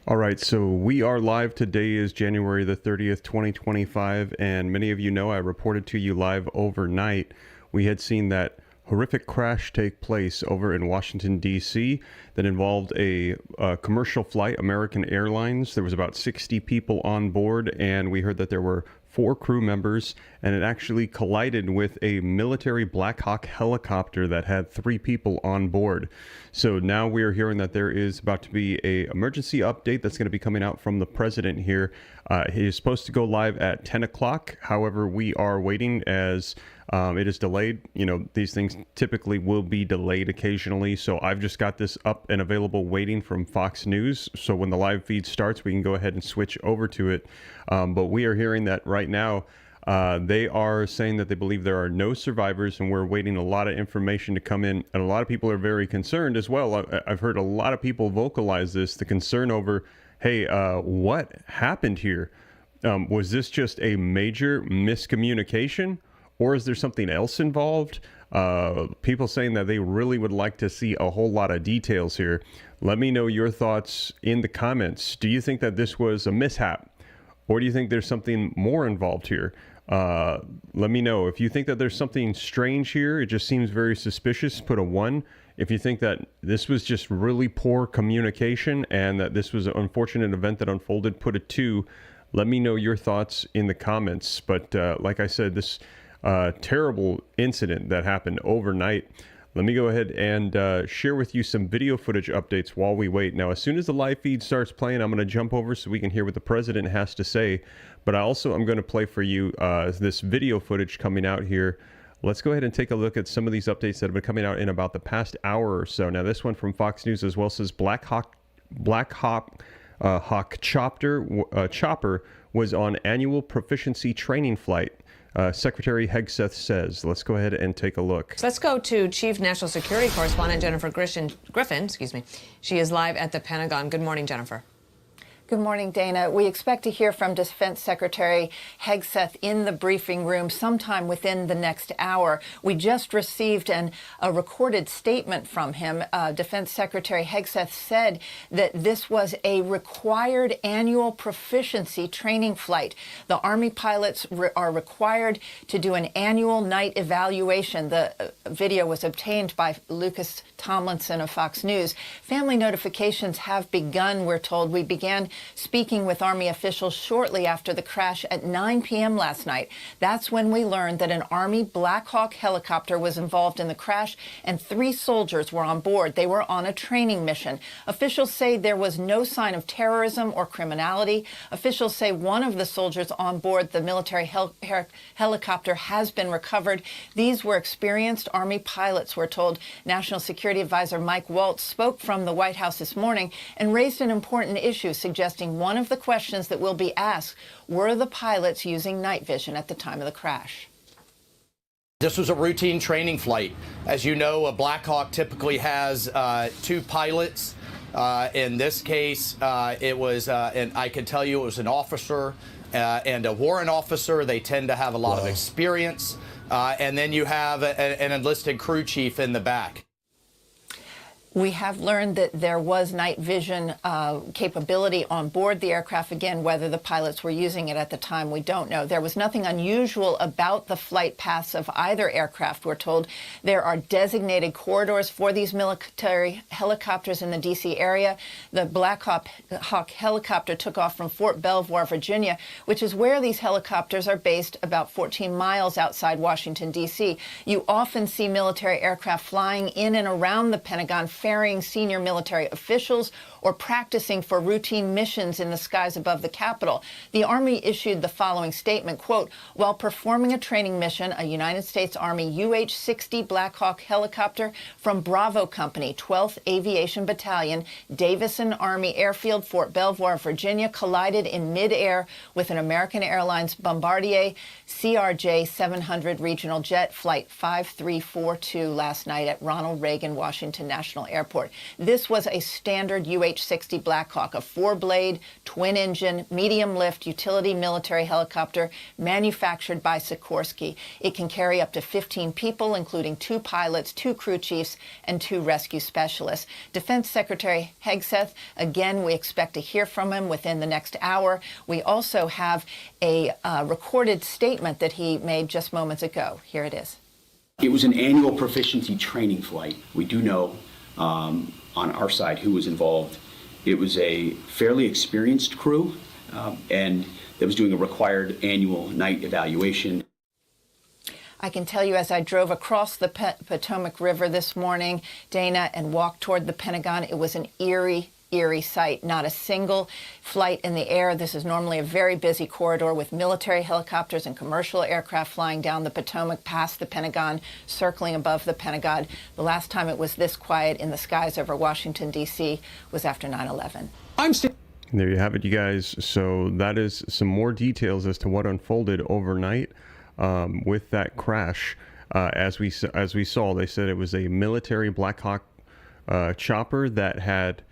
All right, so we are live. Today is January the 30th, 2025, and many of you know I reported to you live overnight. We had seen that horrific crash take place over in Washington, D.C. that involved a commercial flight, American Airlines. There was about 60 people on board, and we heard that there were 4 crew members, and it actually collided with a military Black Hawk helicopter that had 3 people on board. So now we are hearing that there is about to be an emergency update that's going to be coming out from the president here. He is supposed to go live at 10 o'clock. However, we are waiting as it is delayed. You know, these things typically will be delayed occasionally. So I've just got this up and available waiting from Fox News. So when the live feed starts, we can go ahead and switch over to it. But we are hearing that right now. They are saying that they believe there are no survivors, and we're waiting a lot of information to come in. And a lot of people are very concerned as well. I've heard a lot of people vocalize this, the concern over, hey, what happened here? Was this just a major miscommunication, or is there something else involved? People saying that they really would like to see a whole lot of details here. Let me know your thoughts in the comments. Do you think that this was a mishap, or do you think there's something more involved here? Let me know. If you think that there's something strange here, it just seems very suspicious, put a 1. If you think that this was just really poor communication and that this was an unfortunate event that unfolded, put a 2. Let me know your thoughts in the comments. But like I said, this terrible incident that happened overnight. Let me go ahead and share with you some video footage updates while we wait. Now, as soon as the live feed starts playing, I'm going to jump over so we can hear what the president has to say. But I also am going to play for you this video footage coming out here. Let's go ahead and take a look at some of these updates that have been coming out in about the past hour or so. Now, this one from Fox News as well says Black Hawk chopper was on annual proficiency training flight. Secretary Hegseth says. Let's go ahead and take a look. Let's go to Chief National Security Correspondent Jennifer Griffin. Excuse me. She is live at the Pentagon. Good morning, Jennifer. Good morning, Dana. We expect to hear from Defense Secretary Hegseth in the briefing room sometime within the next hour. We just received a recorded statement from him. Defense Secretary Hegseth said that this was a required annual proficiency training flight. The Army pilots are required to do an annual night evaluation. The video was obtained by Lucas Tomlinson of Fox News. Family notifications have begun, we're told. We began speaking with Army officials shortly after the crash at 9 p.m. last night. That's when we learned that an Army Black Hawk helicopter was involved in the crash and 3 soldiers were on board. They were on a training mission. Officials say there was no sign of terrorism or criminality. Officials say one of the soldiers on board the military helicopter has been recovered. These were experienced Army pilots, we're told. National Security Advisor Mike Waltz spoke from the White House this morning and raised an important issue, suggesting one of the questions that will be asked: were the pilots using night vision at the time of the crash? This was a routine training flight. As you know, a Black Hawk typically has 2 pilots. In this case, it was, and I can tell you it was an officer and a warrant officer. They tend to have a lot of experience. And then you have an enlisted crew chief in the back. We have learned that there was night vision capability on board the aircraft. Again, whether the pilots were using it at the time, we don't know. There was nothing unusual about the flight paths of either aircraft, we're told. There are designated corridors for these military helicopters in the D.C. area. The Black Hawk helicopter took off from Fort Belvoir, Virginia, which is where these helicopters are based, about 14 miles outside Washington, D.C. You often see military aircraft flying in and around the Pentagon, ferrying senior military officials or practicing for routine missions in the skies above the Capitol. The Army issued the following statement, quote, while performing a training mission, a United States Army UH-60 Black Hawk helicopter from Bravo Company, 12th Aviation Battalion, Davison Army Airfield, Fort Belvoir, Virginia, collided in midair with an American Airlines Bombardier CRJ-700 regional jet, Flight 5342, last night at Ronald Reagan Washington National Airport. This was a standard UH-60 Black Hawk, a 4-blade, twin-engine, medium-lift utility military helicopter manufactured by Sikorsky. It can carry up to 15 people, including 2 pilots, 2 crew chiefs, and 2 rescue specialists. Defense Secretary Hegseth, again, we expect to hear from him within the next hour. We also have a recorded statement that he made just moments ago. Here it is. It was an annual proficiency training flight. We do know on our side who was involved. It was a fairly experienced crew and that was doing a required annual night evaluation. I can tell you, as I drove across the Potomac River this morning, Dana, and walked toward the Pentagon, it was an eerie sight. Not a single flight in the air. This is normally a very busy corridor with military helicopters and commercial aircraft flying down the Potomac past the Pentagon, circling above the Pentagon. The last time it was this quiet in the skies over Washington, D.C. was after 9/11. There you have it, you guys. So that is some more details as to what unfolded overnight with that crash. As we saw, they said it was a military Black Hawk chopper that had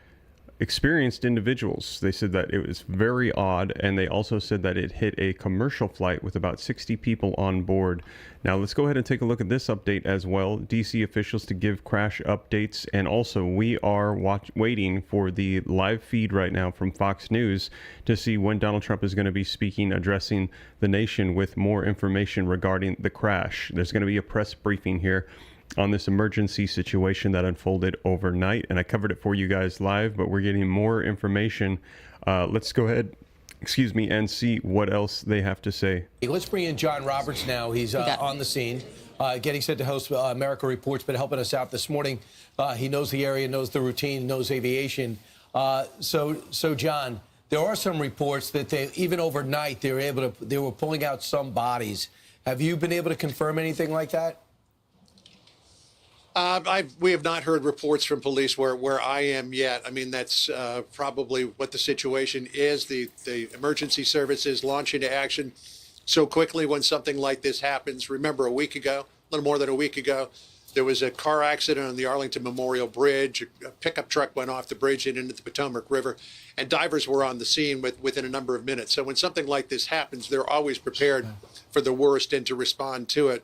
experienced individuals. They said that it was very odd, and they also said that it hit a commercial flight with about 60 people on board. Now let's go ahead and take a look at this update as well. DC officials to give crash updates, and also we are waiting for the live feed right now from Fox News to see when Donald Trump is going to be speaking, addressing the nation with more information regarding the crash. There's going to be a press briefing here on this emergency situation that unfolded overnight, and I covered it for you guys live, but we're getting more information. Let's go ahead, and see what else they have to say. Let's bring in John Roberts now. He's on the scene, getting set to host America Reports, but helping us out this morning. He knows the area, knows the routine, knows aviation. So John, there are some reports that even overnight they were pulling out some bodies. Have you been able to confirm anything like that? We have not heard reports from police where I am yet. I mean, that's probably what the situation is. The emergency services launch into action so quickly when something like this happens. Remember, a little more than a week ago, there was a car accident on the Arlington Memorial Bridge. A pickup truck went off the bridge and into the Potomac River, and divers were on the scene within a number of minutes. So when something like this happens, they're always prepared for the worst and to respond to it.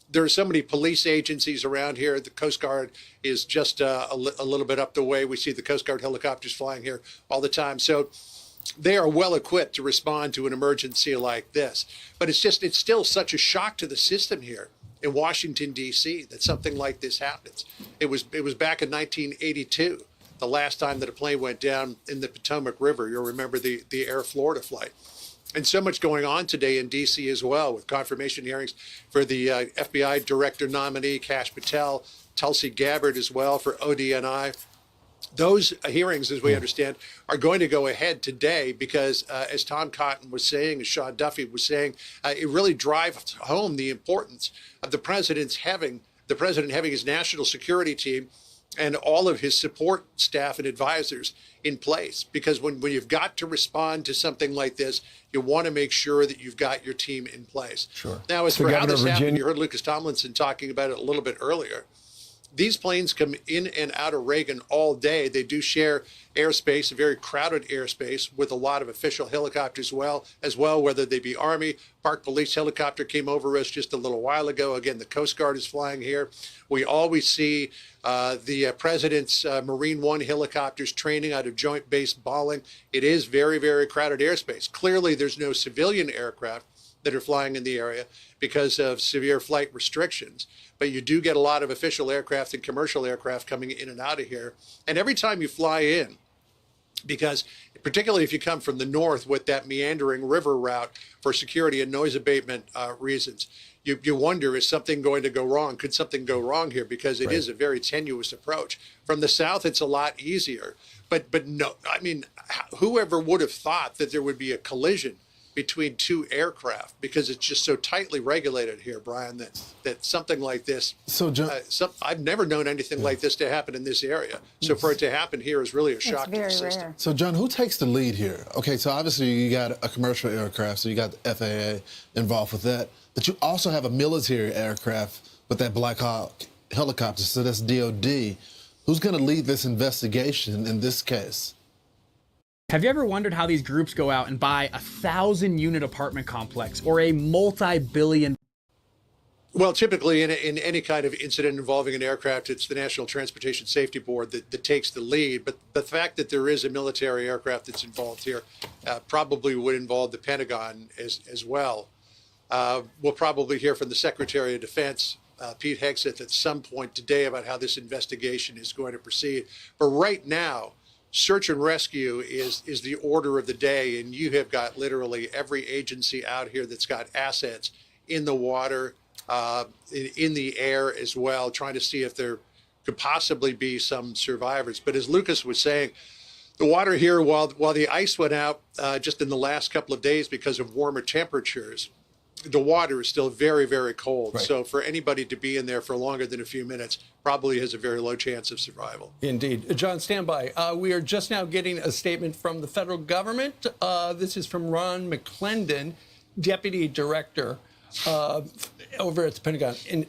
There are so many police agencies around here. The Coast Guard is just a little bit up the way. We see the Coast Guard helicopters flying here all the time. So they are well equipped to respond to an emergency like this. But it's still such a shock to the system here in Washington, D.C. that something like this happens. It was back in 1982, the last time that a plane went down in the Potomac River. You'll remember the Air Florida flight. And so much going on today in D.C. as well, with confirmation hearings for the FBI director nominee, Kash Patel, Tulsi Gabbard as well for ODNI. Those hearings, as we understand, are going to go ahead today because, as Tom Cotton was saying, as Sean Duffy was saying, it really drives home the importance of the president having his national security team and all of his support staff and advisors in place. Because when you've got to respond to something like this, you want to make sure that you've got your team in place. Sure. Now, as for how this happened, you heard Lucas Tomlinson talking about it a little bit earlier. These planes come in and out of Reagan all day. They do share airspace, a very crowded airspace, with a lot of official helicopters as well, whether they be Army. Park Police helicopter came over us just a little while ago. Again, the Coast Guard is flying here. We always see the President's Marine One helicopters training out of Joint Base Bolling. It is very, very crowded airspace. Clearly, there's no civilian aircraft that are flying in the area because of severe flight restrictions. But you do get a lot of official aircraft and commercial aircraft coming in and out of here. And every time you fly in, because particularly if you come from the north with that meandering river route for security and noise abatement reasons, you wonder, is something going to go wrong? Could something go wrong here? Because it is a very tenuous approach. From the south, it's a lot easier. But no, I mean, whoever would have thought that there would be a collision between two aircraft, because it's just so tightly regulated here, Brian, that something like this. So, John, I've never known anything like this to happen in this area. So for it to happen here is really a shock to the system. So, John, who takes the lead here? Okay, so obviously you got a commercial aircraft, so you got the FAA involved with that, but you also have a military aircraft with that Black Hawk helicopter, so that's DOD. Who's going to lead this investigation in this case? Have you ever wondered how these groups go out and buy a 1,000-unit apartment complex or a multi-billion? Well, typically in any kind of incident involving an aircraft, it's the National Transportation Safety Board that takes the lead. But the fact that there is a military aircraft that's involved here probably would involve the Pentagon as well. We'll probably hear from the Secretary of Defense, Pete Hegseth, at some point today about how this investigation is going to proceed. But right now, search and rescue is the order of the day, and you have got literally every agency out here that's got assets in the water, in the air as well, trying to see if there could possibly be some survivors. But as Lucas was saying, the water here, while the ice went out just in the last couple of days because of warmer temperatures, the water is still very, very cold. Right. So for anybody to be in there for longer than a few minutes probably has a very low chance of survival. Indeed. John, stand by. We are just now getting a statement from the federal government. This is from Ron McClendon, Deputy Director over at the Pentagon. And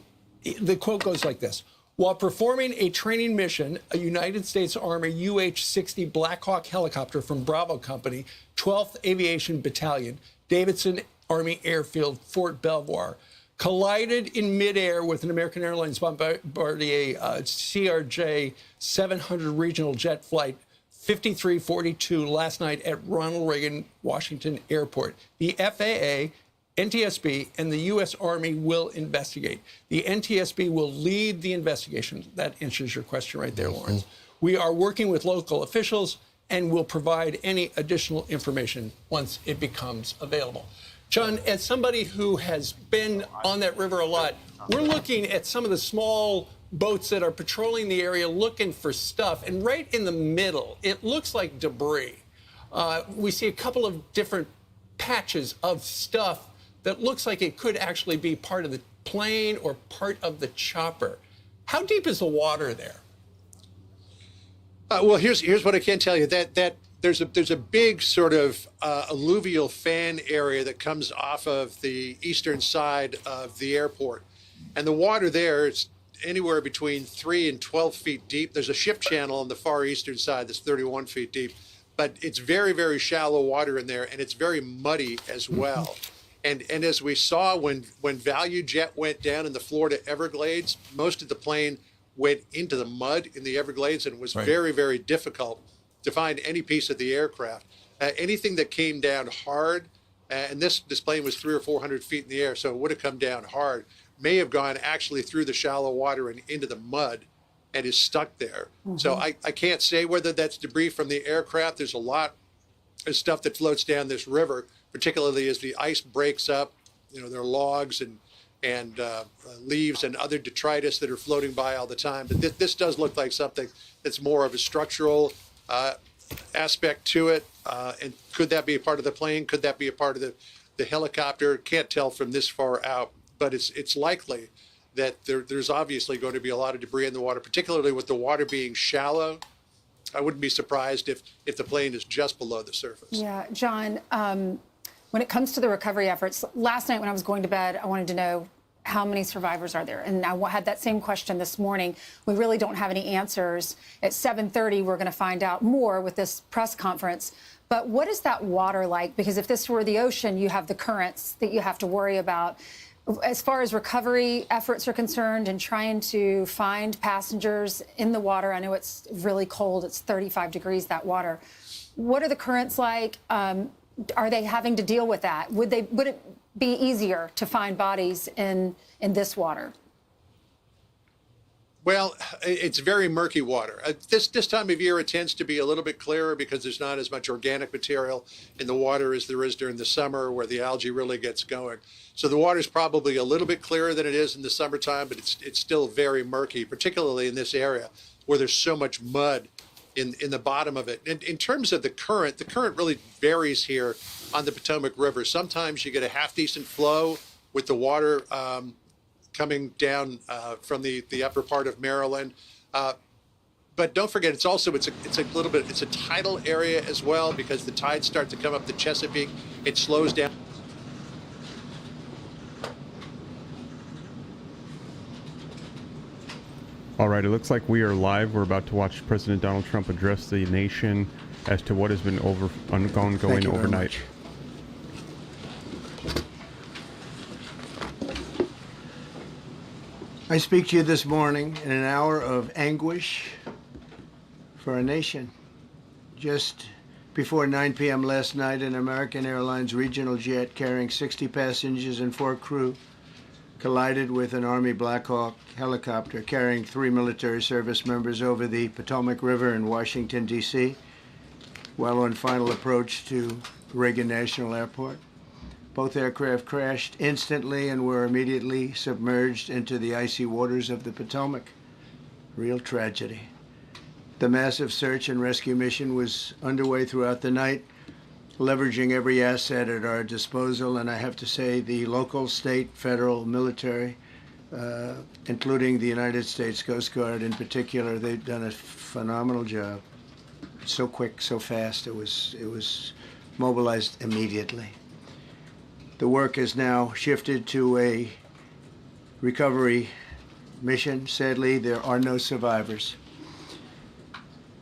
the quote goes like this. While performing a training mission, a United States Army UH-60 Black Hawk helicopter from Bravo Company, 12th Aviation Battalion, Davidson Army Airfield, Fort Belvoir, collided in midair with an American Airlines Bombardier CRJ 700 regional jet flight 5342 last night at Ronald Reagan Washington Airport. The FAA, NTSB, and the U.S. Army will investigate. The NTSB will lead the investigation. That answers your question right there, Lawrence. We are working with local officials and will provide any additional information once it becomes available. John, as somebody who has been on that river a lot, we're looking at some of the small boats that are patrolling the area looking for stuff. And right in the middle, it looks like debris. We see a couple of different patches of stuff that looks like it could actually be part of the plane or part of the chopper. How deep is the water there? Well, here's what I can tell you. That there's a big sort of alluvial fan area that comes off of the eastern side of the airport. And the water there is anywhere between 3 and 12 feet deep. There's a ship channel on the far eastern side that's 31 feet deep. But it's very, very shallow water in there, and it's very muddy as well. And as we saw when Value Jet went down in the Florida Everglades, most of the plane went into the mud in the Everglades, and it was very, very difficult to find any piece of the aircraft. Anything that came down hard, and this plane was 300 or 400 feet in the air, so it would have come down hard, may have gone actually through the shallow water and into the mud and is stuck there. So I can't say whether that's debris from the aircraft. There's a lot of stuff that floats down this river, particularly as the ice breaks up. You know, there are logs and leaves and other detritus that are floating by all the time. But this does look like something that's more of a structural aspect to it. And could that be a part of the plane? Could that be a part of the helicopter? Can't tell from this far out, but it's likely that there's obviously going to be a lot of debris in the water, particularly with the water being shallow. I wouldn't be surprised if the plane is just below the surface. Yeah, John, when it comes to the recovery efforts, last night when I was going to bed, I wanted to know how many survivors are there? And I had that same question this morning. We really don't have any answers. At 7:30, we're going to find out more with this press conference. But what is that water like? Because if this were the ocean, you have the currents that you have to worry about. As far as recovery efforts are concerned and trying to find passengers in the water, I know it's really cold. It's 35 degrees, that water. What are the currents like? Are they having to deal with that? Would it be easier to find bodies in this water? Well, it's very murky water. This time of year, it tends to be a little bit clearer because there's not as much organic material in the water as there is during the summer where the algae really gets going. So the water is probably a little bit clearer than it is in the summertime, but it's still very murky, particularly in this area where there's so much mud in the bottom of it. And in terms of the current really varies here on the Potomac River. Sometimes you get a half-decent flow with the water coming down from the upper part of Maryland. But don't forget, it's a tidal area as well, because the tides start to come up the Chesapeake. It slows down. All right, it looks like we are live. We're about to watch President Donald Trump address the nation as to what has been ongoing overnight. I speak to you this morning in an hour of anguish for our nation. Just before 9 p.m. last night, an American Airlines regional jet carrying 60 passengers and 4 crew collided with an Army Black Hawk helicopter carrying 3 military service members over the Potomac River in Washington, D.C., while on final approach to Reagan National Airport. Both aircraft crashed instantly and were immediately submerged into the icy waters of the Potomac. Real tragedy. The massive search and rescue mission was underway throughout the night, leveraging every asset at our disposal, and I have to say the local, state, federal, military, including the United States Coast Guard in particular, they've done a phenomenal job. So quick, so fast, it was mobilized immediately. The work has now shifted to a recovery mission. Sadly, there are no survivors.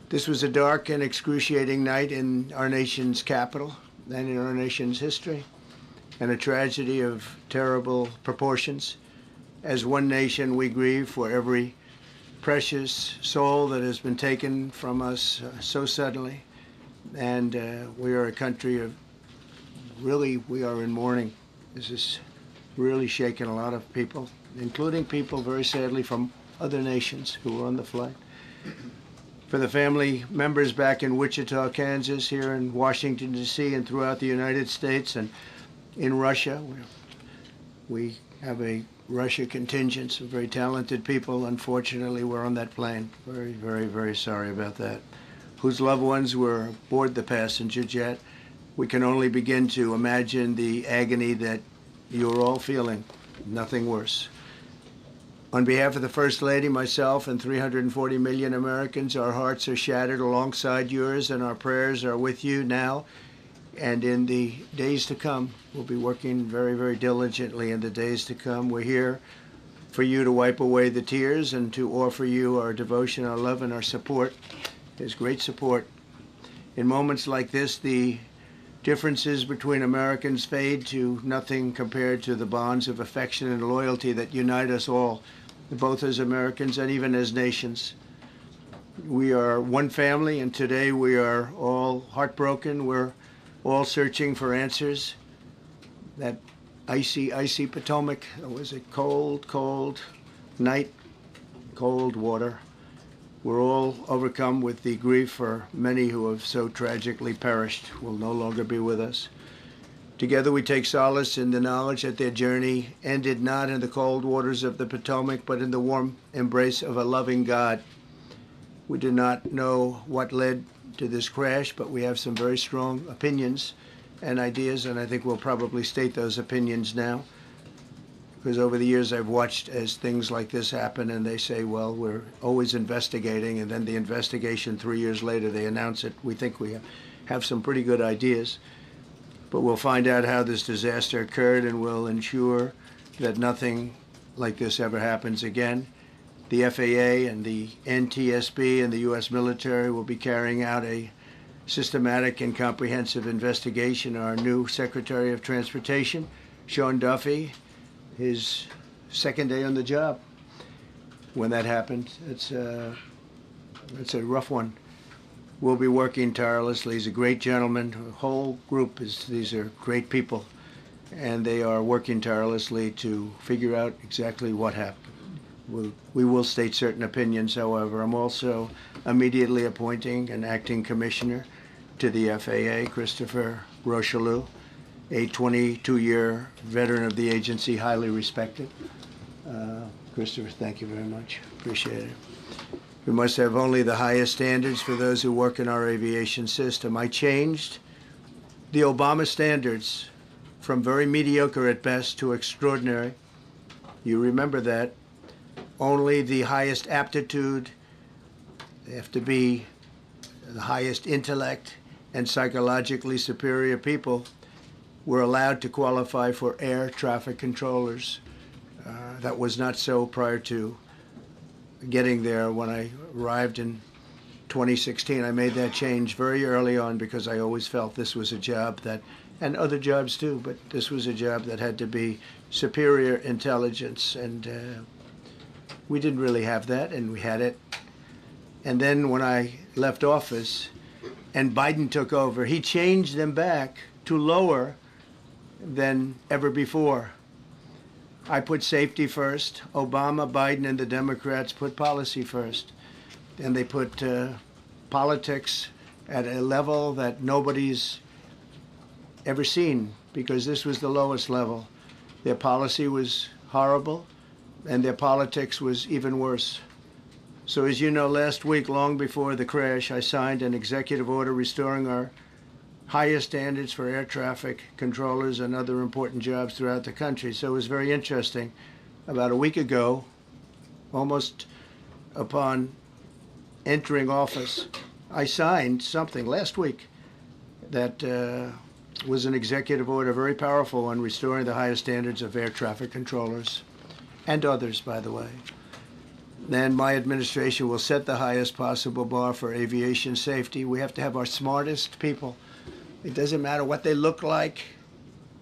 This was a dark and excruciating night in our nation's capital and in our nation's history, and a tragedy of terrible proportions. As one nation, we grieve for every precious soul that has been taken from us so suddenly, and we are a country of really, we are in mourning. This is really shaken a lot of people, including people, very sadly, from other nations who were on the flight. For the family members back in Wichita, Kansas, here in Washington, D.C., and throughout the United States and in Russia, we have a Russia contingent, some very talented people. Unfortunately, were on that plane. Very, very, very sorry about that. Whose loved ones were aboard the passenger jet. We can only begin to imagine the agony that you're all feeling. Nothing worse. On behalf of the First Lady, myself, and 340 million Americans, our hearts are shattered alongside yours, and our prayers are with you now and in the days to come. We'll be working very, very diligently in the days to come. We're here for you to wipe away the tears and to offer you our devotion, our love, and our support. There's great support. In moments like this, the differences between Americans fade to nothing compared to the bonds of affection and loyalty that unite us all, both as Americans and even as nations. We are one family, and today we are all heartbroken. We're all searching for answers. That icy, icy Potomac, it was a cold, cold night, cold water. We're all overcome with the grief for many who have so tragically perished, will no longer be with us. Together we take solace in the knowledge that their journey ended not in the cold waters of the Potomac, but in the warm embrace of a loving God. We do not know what led to this crash, but we have some very strong opinions and ideas, and I think we'll probably state those opinions now. Because over the years I've watched as things like this happen, and they say, well, we're always investigating, and then the investigation 3 years later, they announce it. We think we have some pretty good ideas, but we'll find out how this disaster occurred, and we'll ensure that nothing like this ever happens again. The FAA and the NTSB and the U.S. military will be carrying out a systematic and comprehensive investigation. Our new Secretary of Transportation, Sean Duffy, his second day on the job when that happened. It's a rough one. We'll be working tirelessly. He's a great gentleman. The whole group these are great people, and they are working tirelessly to figure out exactly what happened. We will state certain opinions, however. I'm also immediately appointing an acting commissioner to the FAA, Christopher Rocheleau, a 22-year veteran of the agency, highly respected. Christopher, thank you very much. Appreciate it. We must have only the highest standards for those who work in our aviation system. I changed the Obama standards from very mediocre at best to extraordinary. You remember that. Only the highest aptitude, they have to be the highest intellect and psychologically superior people were allowed to qualify for air traffic controllers. That was not so prior to getting there when I arrived in 2016. I made that change very early on because I always felt this was a job that, and other jobs too, but this was a job that had to be superior intelligence, and we didn't really have that, and we had it. And then when I left office and Biden took over, he changed them back to lower than ever before. I put safety first. Obama, Biden, and the Democrats put policy first. And they put politics at a level that nobody's ever seen, because this was the lowest level. Their policy was horrible, and their politics was even worse. So as you know, last week, long before the crash, I signed an executive order restoring our highest standards for air traffic controllers and other important jobs throughout the country. So it was very interesting. About a week ago, almost upon entering office, I signed something last week that was an executive order, very powerful, on restoring the highest standards of air traffic controllers and others, by the way. Then my administration will set the highest possible bar for aviation safety. We have to have our smartest people. It doesn't matter what they look like,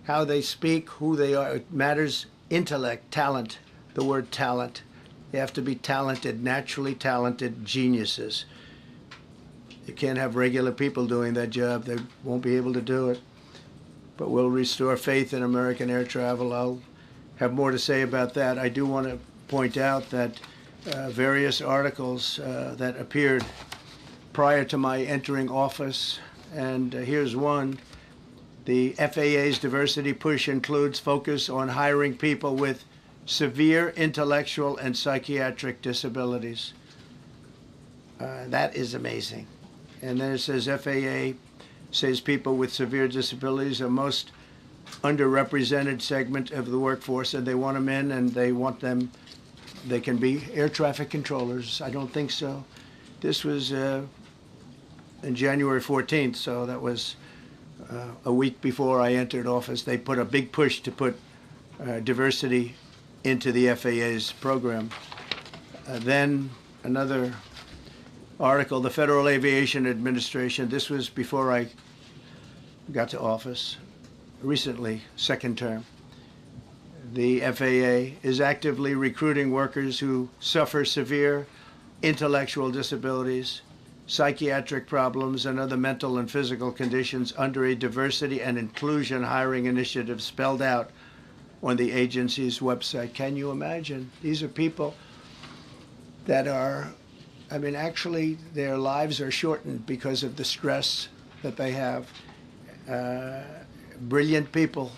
how they speak, who they are. It matters intellect, talent, the word talent. They have to be talented, naturally talented geniuses. You can't have regular people doing that job. They won't be able to do it. But we'll restore faith in American air travel. I'll have more to say about that. I do want to point out that various articles that appeared prior to my entering office, and here's one. The FAA's diversity push includes focus on hiring people with severe intellectual and psychiatric disabilities. That is amazing. And then it says FAA says people with severe disabilities are most underrepresented segment of the workforce, and they want them in, and they want them, they can be air traffic controllers. I don't think so. This was in January 14th, so that was a week before I entered office. They put a big push to put diversity into the FAA's program. Then another article, the Federal Aviation Administration, this was before I got to office, recently, second term. The FAA is actively recruiting workers who suffer severe intellectual disabilities, psychiatric problems, and other mental and physical conditions under a diversity and inclusion hiring initiative spelled out on the agency's website. Can you imagine? These are people that are, I mean, actually, their lives are shortened because of the stress that they have. Brilliant people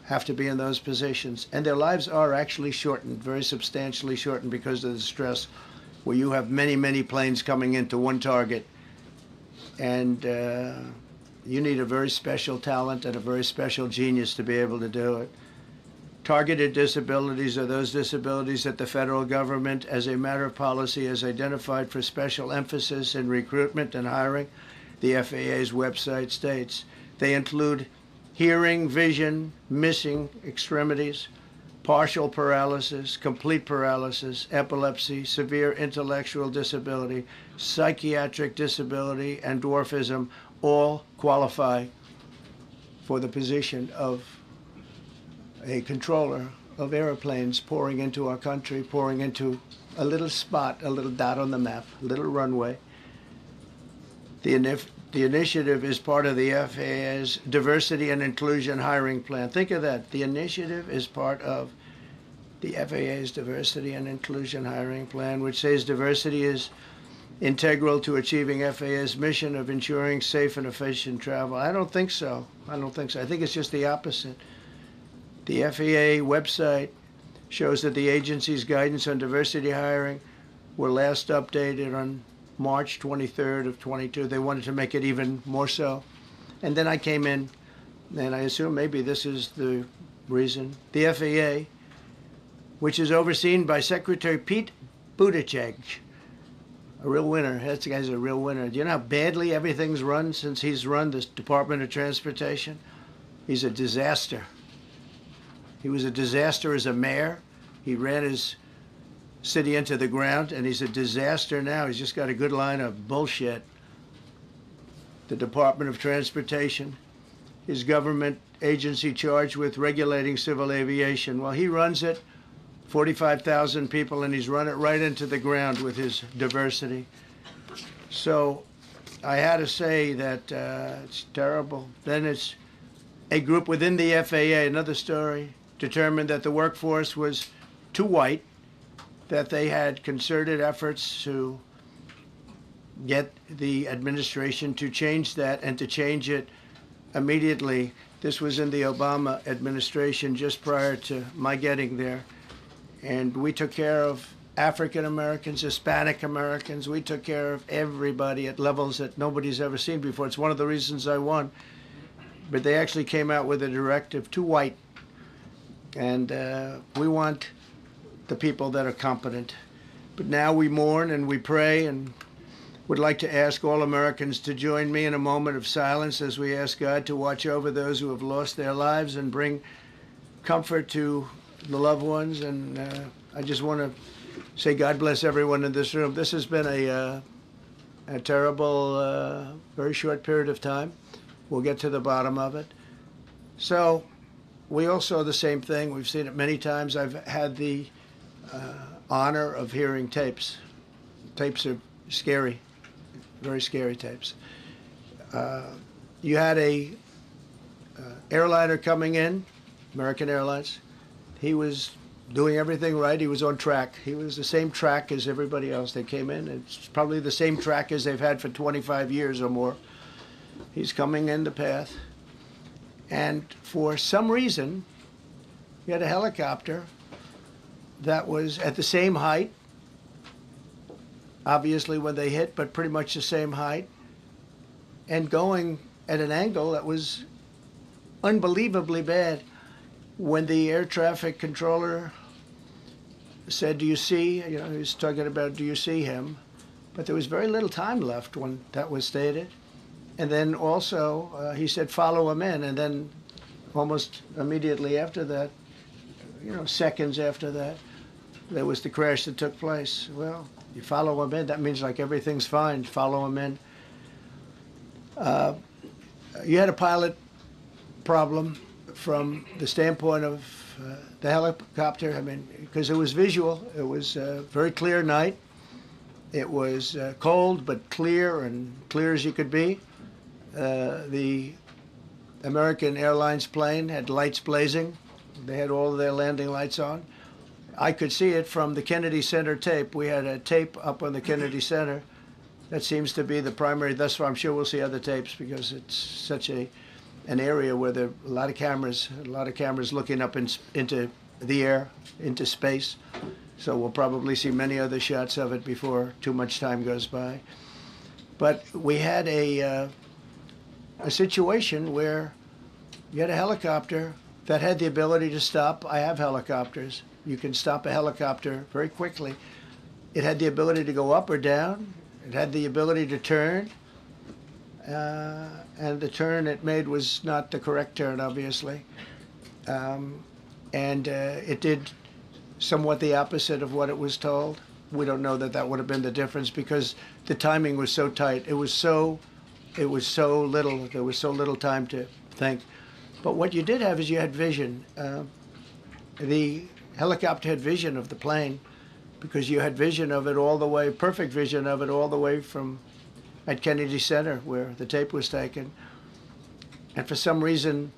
have to be in those positions, and their lives are actually shortened, very substantially shortened, because of the stress, where you have many, many planes coming into one target, and you need a very special talent and a very special genius to be able to do it. Targeted disabilities are those disabilities that the federal government, as a matter of policy, has identified for special emphasis in recruitment and hiring. The FAA's website states they include hearing, vision, missing extremities, partial paralysis, complete paralysis, epilepsy, severe intellectual disability, psychiatric disability, and dwarfism all qualify for the position of a controller of airplanes pouring into our country, pouring into a little spot, a little dot on the map, a little runway. The initiative is part of the FAA's diversity and inclusion hiring plan. Think of that. The initiative is part of the FAA's diversity and inclusion hiring plan, which says diversity is integral to achieving FAA's mission of ensuring safe and efficient travel. I don't think so. I don't think so. I think it's just the opposite. The FAA website shows that the agency's guidance on diversity hiring were last updated on March 23rd of 22. They wanted to make it even more so. And then I came in, and I assume maybe this is the reason. The FAA, which is overseen by Secretary Pete Buttigieg, a real winner. That guy's a real winner. Do you know how badly everything's run since he's run this Department of Transportation? He's a disaster. He was a disaster as a mayor. He ran his city into the ground, and he's a disaster now. He's just got a good line of bullshit. The Department of Transportation, his government agency charged with regulating civil aviation. Well, he runs it, 45,000 people, and he's run it right into the ground with his diversity. So I had to say that it's terrible. Then it's a group within the FAA, another story, determined that the workforce was too white, that they had concerted efforts to get the administration to change that and to change it immediately. This was in the Obama administration just prior to my getting there. And we took care of African Americans, Hispanic Americans. We took care of everybody at levels that nobody's ever seen before. It's one of the reasons I won. But they actually came out with a directive, too white. And we want the people that are competent. But now we mourn and we pray and would like to ask all Americans to join me in a moment of silence as we ask God to watch over those who have lost their lives and bring comfort to the loved ones. And I just want to say God bless everyone in this room. This has been a terrible, very short period of time. We'll get to the bottom of it. So we all saw the same thing. We've seen it many times. I've had the honor of hearing tapes. Tapes are scary, very scary tapes. You had a airliner coming in, American Airlines. He was doing everything right. He was on track. He was the same track as everybody else. They came in. It's probably the same track as they've had for 25 years or more. He's coming in the path. And for some reason, you had a helicopter that was at the same height, obviously when they hit, but pretty much the same height, and going at an angle that was unbelievably bad. When the air traffic controller said, "Do you see?" He was talking about, "Do you see him?" But there was very little time left when that was stated. And then also he said, "Follow him in." And then almost immediately after that, seconds after that, there was the crash that took place. Well, you follow him in, that means like everything's fine. Follow him in. You had a pilot problem from the standpoint of the helicopter. I mean, because it was visual. It was a very clear night. It was cold but clear, and clear as you could be. The American Airlines plane had lights blazing. They had all of their landing lights on. I could see it from the Kennedy Center tape. We had a tape up on the Kennedy Center. That seems to be the primary. Thus far, I'm sure we'll see other tapes because it's such an area where there are a lot of cameras looking up into the air, into space. So we'll probably see many other shots of it before too much time goes by. But we had a situation where you had a helicopter that had the ability to stop. I have helicopters. You can stop a helicopter very quickly. It had the ability to go up or down. It had the ability to turn. And the turn it made was not the correct turn, obviously. It did somewhat the opposite of what it was told. We don't know that would have been the difference because the timing was so tight. It was so little. There was so little time to think. But what you did have is you had vision. The helicopter had vision of the plane because you had vision of it all the way, perfect vision of it all the way from at Kennedy Center where the tape was taken. And for some reason,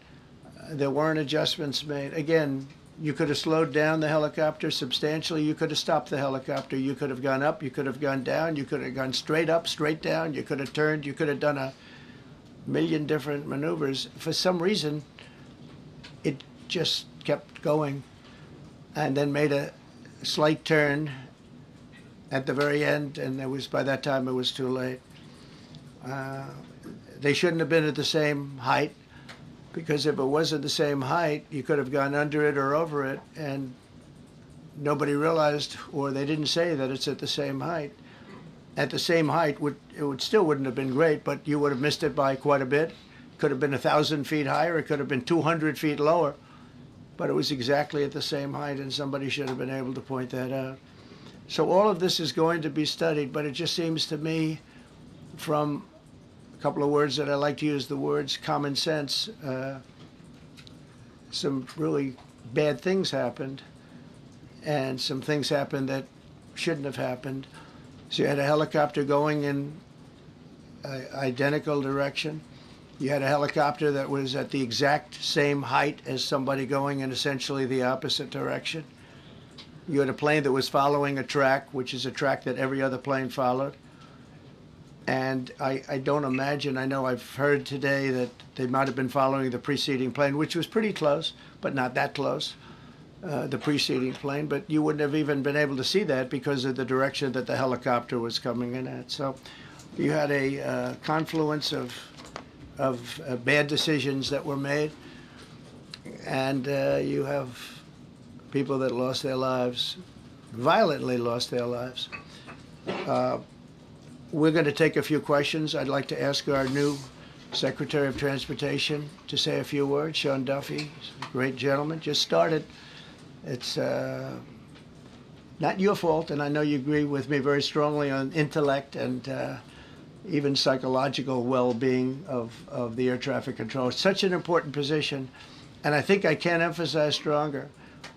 there weren't adjustments made. Again, you could have slowed down the helicopter substantially. You could have stopped the helicopter. You could have gone up. You could have gone down. You could have gone straight up, straight down. You could have turned. You could have done a million different maneuvers. For some reason, it just kept going and then made a slight turn at the very end, and by that time it was too late. They shouldn't have been at the same height, because if it wasn't the same height, you could have gone under it or over it, and nobody realized, or they didn't say that it's at the same height. At the same height, it still wouldn't have been great, but you would have missed it by quite a bit. It could have been 1,000 feet higher. It could have been 200 feet lower. But it was exactly at the same height, and somebody should have been able to point that out. So all of this is going to be studied, but it just seems to me, from a couple of words that I like to use, the words common sense, some really bad things happened, and some things happened that shouldn't have happened. So you had a helicopter going in an identical direction. You had a helicopter that was at the exact same height as somebody going in essentially the opposite direction. You had a plane that was following a track, which is a track that every other plane followed. And I don't imagine, I know I've heard today that they might have been following the preceding plane, which was pretty close, but not that close, the preceding plane. But you wouldn't have even been able to see that because of the direction that the helicopter was coming in at. So you had a confluence of bad decisions that were made. And you have people that lost their lives, violently lost their lives. We're going to take a few questions. I'd like to ask our new Secretary of Transportation to say a few words. Sean Duffy, a great gentleman, just started. It's not your fault, and I know you agree with me very strongly on intellect and even psychological well-being of the air traffic control. It's such an important position, and I think I can't emphasize stronger.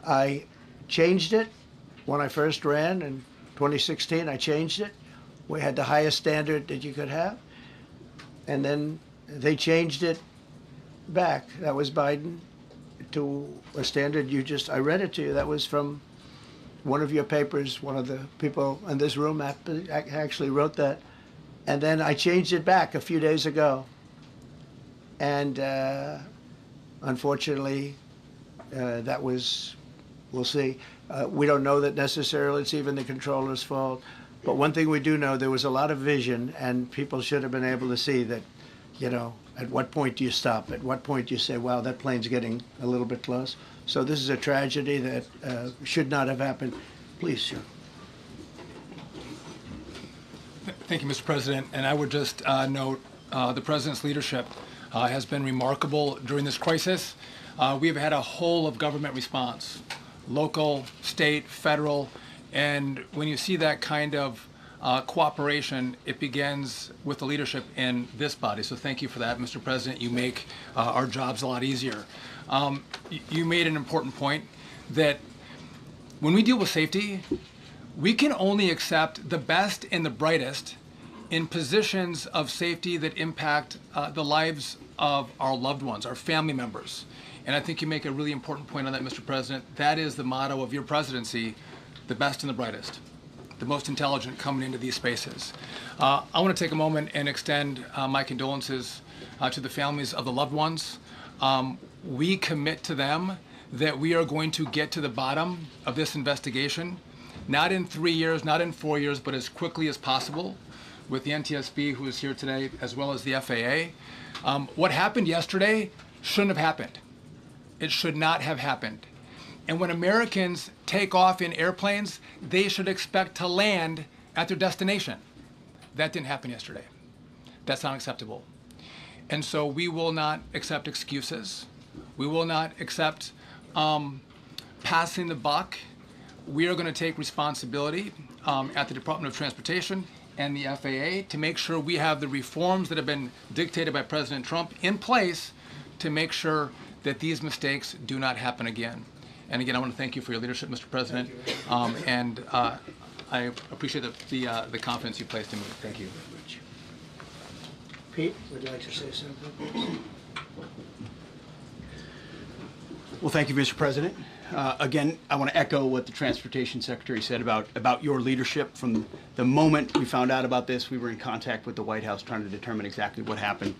I changed it when I first ran in 2016. I changed it. We had the highest standard that you could have. And then they changed it back. That was Biden, to a standard I read it to you. That was from one of your papers. One of the people in this room actually wrote that. And then I changed it back a few days ago. And unfortunately, that was, we'll see. We don't know that necessarily it's even the controller's fault. But one thing we do know, there was a lot of vision, and people should have been able to see that, at what point do you stop? At what point do you say, wow, that plane's getting a little bit close? So this is a tragedy that should not have happened. Please, sir. Thank you, Mr. President. And I would just note the President's leadership has been remarkable during this crisis. We have had a whole of government response, local, state, federal. And when you see that kind of cooperation, it begins with the leadership in this body. So thank you for that, Mr. President. You make our jobs a lot easier. You made an important point that when we deal with safety, we can only accept the best and the brightest in positions of safety that impact the lives of our loved ones, our family members. And I think you make a really important point on that, Mr. President. That is the motto of your presidency: the best and the brightest, the most intelligent coming into these spaces. I want to take a moment and extend my condolences to the families of the loved ones. We commit to them that we are going to get to the bottom of this investigation, not in 3 years, not in 4 years, but as quickly as possible, with the NTSB, who is here today, as well as the FAA. What happened yesterday shouldn't have happened. It should not have happened. And when Americans take off in airplanes, they should expect to land at their destination. That didn't happen yesterday. That's not acceptable. And so we will not accept excuses. We will not accept passing the buck. We are going to take responsibility at the Department of Transportation and the FAA to make sure we have the reforms that have been dictated by President Trump in place to make sure that these mistakes do not happen again. And again, I want to thank you for your leadership, Mr. President, and I appreciate the confidence you placed in me. Thank you. Pete, would you like to say something? Well, thank you, Mr. President. Again, I want to echo what the Transportation Secretary said about your leadership. From the moment we found out about this, we were in contact with the White House trying to determine exactly what happened.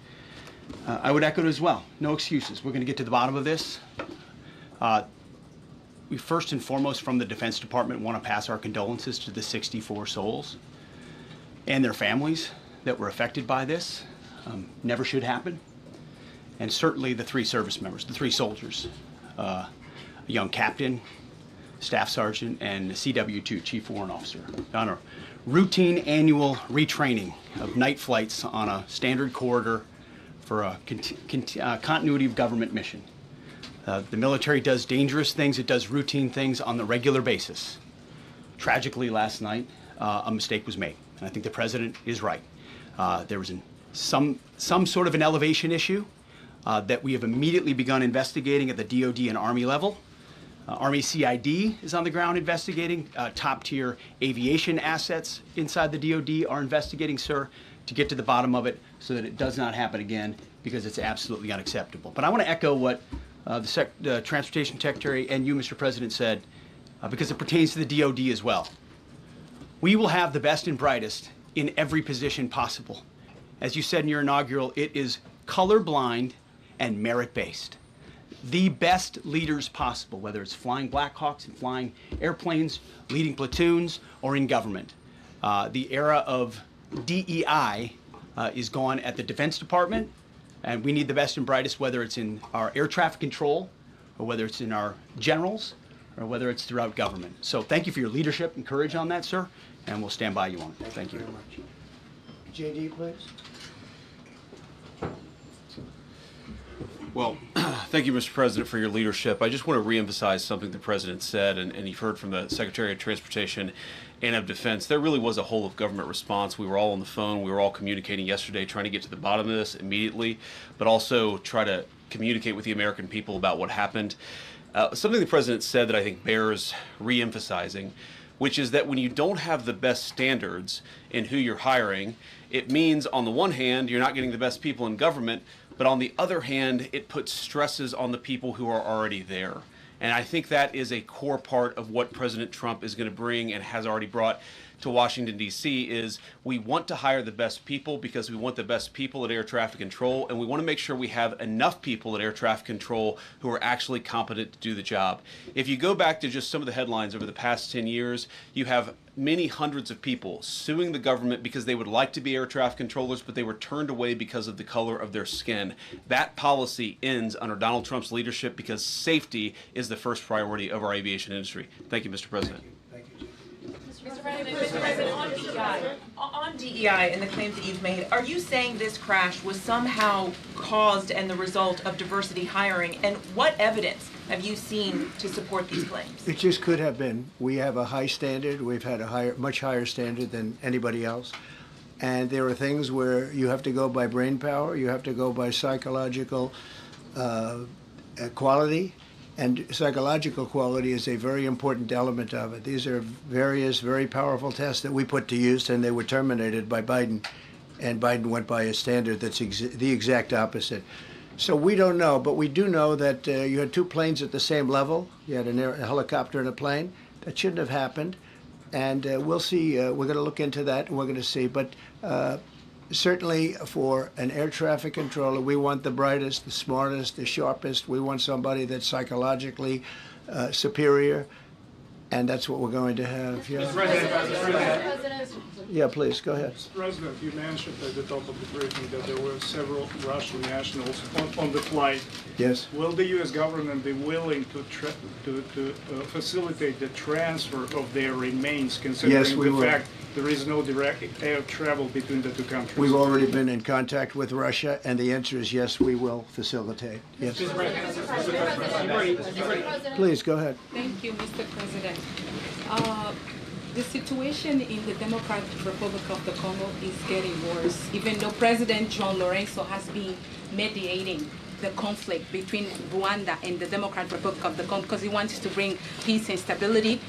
I would echo it as well. No excuses. We're going to get to the bottom of this. We first and foremost, from the Defense Department, want to pass our condolences to the 64 souls and their families that were affected by this. Never should happen. And certainly the 3 service members, the 3 soldiers, a young captain, staff sergeant, and a CW2, Chief Warrant Officer, on a routine annual retraining of night flights on a standard corridor for a continuity of government mission. The military does dangerous things, it does routine things on the regular basis. Tragically, last night, a mistake was made, and I think the president is right. There was some sort of an elevation issue that we have immediately begun investigating at the DoD and Army level. Army CID is on the ground investigating. Top-tier aviation assets inside the DoD are investigating, sir, to get to the bottom of it so that it does not happen again, because it's absolutely unacceptable. But I want to echo what the Transportation Secretary and you, Mr. President, said, because it pertains to the DoD as well. We will have the best and brightest in every position possible. As you said in your inaugural, it is colorblind and merit-based. The best leaders possible, whether it's flying Black Hawks and flying airplanes, leading platoons, or in government. The era of DEI is gone at the Defense Department, and we need the best and brightest, whether it's in our air traffic control, or whether it's in our generals, or whether it's throughout government. So thank you for your leadership and courage on that, sir, and we'll stand by you on it. Thank you. Very much. JD, please. Well, thank you, Mr. President, for your leadership. I just want to reemphasize something the President said, and you've heard from the Secretary of Transportation and of Defense. There really was a whole of government response. We were all on the phone. We were all communicating yesterday, trying to get to the bottom of this immediately, but also try to communicate with the American people about what happened. Something the President said that I think bears reemphasizing, which is that when you don't have the best standards in who you're hiring, it means on the one hand, you're not getting the best people in government, but on the other hand, it puts stresses on the people who are already there. And I think that is a core part of what President Trump is going to bring and has already brought to Washington, D.C. is we want to hire the best people because we want the best people at air traffic control, and we want to make sure we have enough people at air traffic control who are actually competent to do the job. If you go back to just some of the headlines over the past 10 years, you have many hundreds of people suing the government because they would like to be air traffic controllers, but they were turned away because of the color of their skin. That policy ends under Donald Trump's leadership because safety is the first priority of our aviation industry. Thank you, Mr. President. Mr. President, on DEI and the claims that you've made, are you saying this crash was somehow caused and the result of diversity hiring? And what evidence have you seen to support these claims? It just could have been. We have a high standard. We've had a much higher standard than anybody else. And there are things where you have to go by brain power, you have to go by psychological quality. And psychological quality is a very important element of it. These are various very powerful tests that we put to use, and they were terminated by Biden. And Biden went by a standard that's the exact opposite. So we don't know, but we do know that you had two planes at the same level. You had a helicopter and a plane. That shouldn't have happened. And we'll see. We're going to look into that, and we're going to see. But certainly for an air traffic controller, we want the brightest, the smartest, the sharpest. We want somebody that's psychologically superior, and that's what we're going to have. Yeah. Mr. President. Yeah, please, go ahead. Mr. President, you mentioned at the top of the briefing that there were several Russian nationals on the flight. Yes. Will the U.S. government be willing to facilitate the transfer of their remains, considering the fact there is no direct air travel between the two countries? We've already been in contact with Russia, and the answer is yes, we will facilitate. Yes. Mr. President. Please, go ahead. Thank you, Mr. President. The situation in the Democratic Republic of the Congo is getting worse, even though President John Lorenzo has been mediating the conflict between Rwanda and the Democratic Republic of the Congo because he wants to bring peace and stability.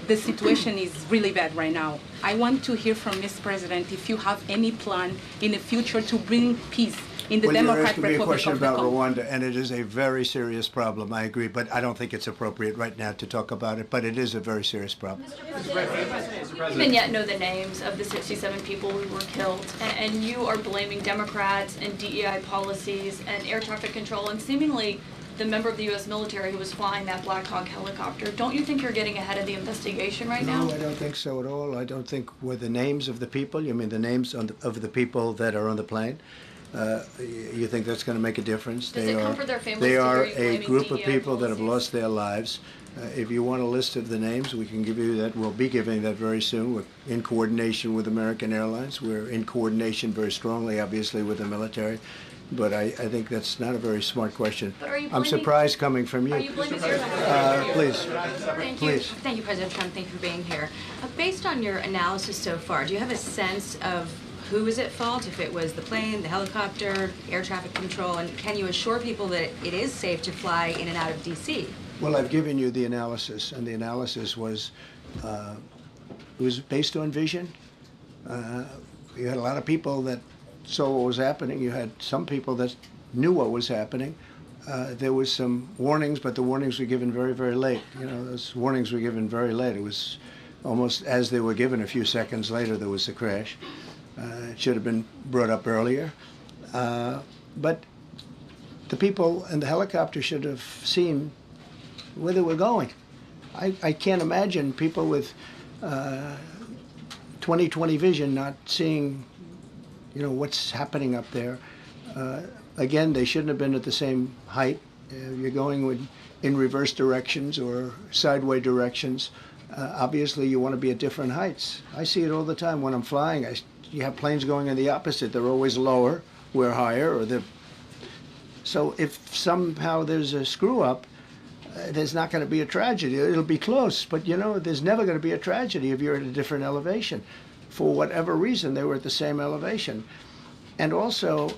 The situation is really bad right now. I want to hear from Ms. President if you have any plan in the future to bring peace in the Democratic Republic of the Congo. There has to be a question about Rwanda, and it is a very serious problem, I agree, but I don't think it's appropriate right now to talk about it, but it is a very serious problem. Mr. President. We don't even yet know the names of the 67 people who were killed, and you are blaming Democrats and DEI policies and air traffic control and seemingly the member of the U.S. military who was flying that Black Hawk helicopter. Don't you think you're getting ahead of the investigation right now? No, I don't think so at all. I don't think with the names of the people, you mean the names of the people that are on the plane? You think that's going to make a difference? Does it comfort their families They to are hear you a blaming group of DEI people that have policies? lost their lives. If you want a list of the names, we can give you that. We'll be giving that very soon. We're in coordination with American Airlines. We're in coordination very strongly, obviously, with the military. But I think that's not a very smart question. But are you I'm blaming- surprised coming from you. Are you blaming Please. Thank Please. you. Thank you, President Trump. Thank you for being here. Based on your analysis so far, do you have a sense of who is at fault, if it was the plane, the helicopter, air traffic control, and can you assure people that it is safe to fly in and out of D.C.? Well, I've given you the analysis, and the analysis was it was based on vision. You had a lot of people that saw what was happening. You had some people that knew what was happening. There was some warnings, but the warnings were given very, very late. You know, those warnings were given very late. It was almost as they were given. A few seconds later, there was the crash. It should have been brought up earlier. But the people in the helicopter should have seen where they were going. I can't imagine people with 20/20 vision not seeing, you know, what's happening up there. Again, they shouldn't have been at the same height. You're going in reverse directions or sideways directions. Obviously, you want to be at different heights. I see it all the time when I'm flying. You have planes going in the opposite. They're always lower, we're higher, or they're... So if somehow there's a screw up, there's not going to be a tragedy. It'll be close, but you know, there's never going to be a tragedy if you're at a different elevation. For whatever reason, they were at the same elevation. And also,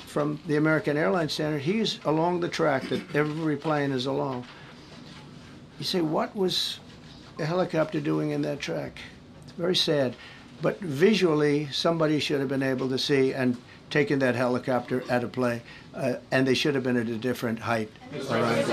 from the American Airlines standard, he's along the track that every plane is along. You say, what was a helicopter doing in that track? It's very sad. But visually, somebody should have been able to see and taken that helicopter out of play, and they should have been at a different height. All right.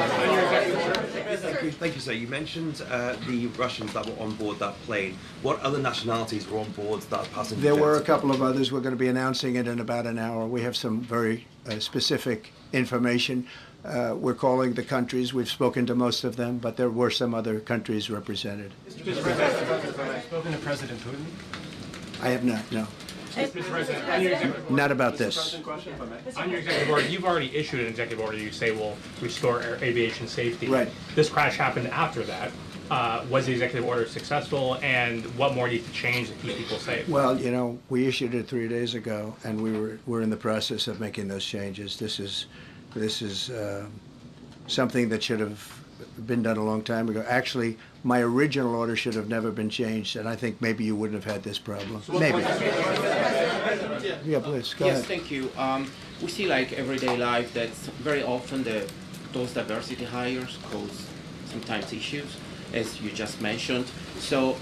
Thank you, sir. You mentioned the Russians that were on board that plane. What other nationalities were on board that passenger? There were a couple of others. We're going to be announcing it in about an hour. We have some very specific information. We're calling the countries. We've spoken to most of them, but there were some other countries represented. Mr. President, have you spoken to President Putin? I have not, no. Mr. President, on your executive Not about this. On your executive order, you've already issued an executive order you say will restore aviation safety. Right. This crash happened after that. Was the executive order successful, and what more needs to change to keep people safe? Well, you know, we issued it 3 days ago, and we're in the process of making those changes. This is something that should have been done a long time ago. Actually, my original order should have never been changed, and I think maybe you wouldn't have had this problem. Maybe. Yeah, please, go ahead. Yes, thank you. We see like everyday life that very often those diversity hires cause sometimes issues, as you just mentioned. So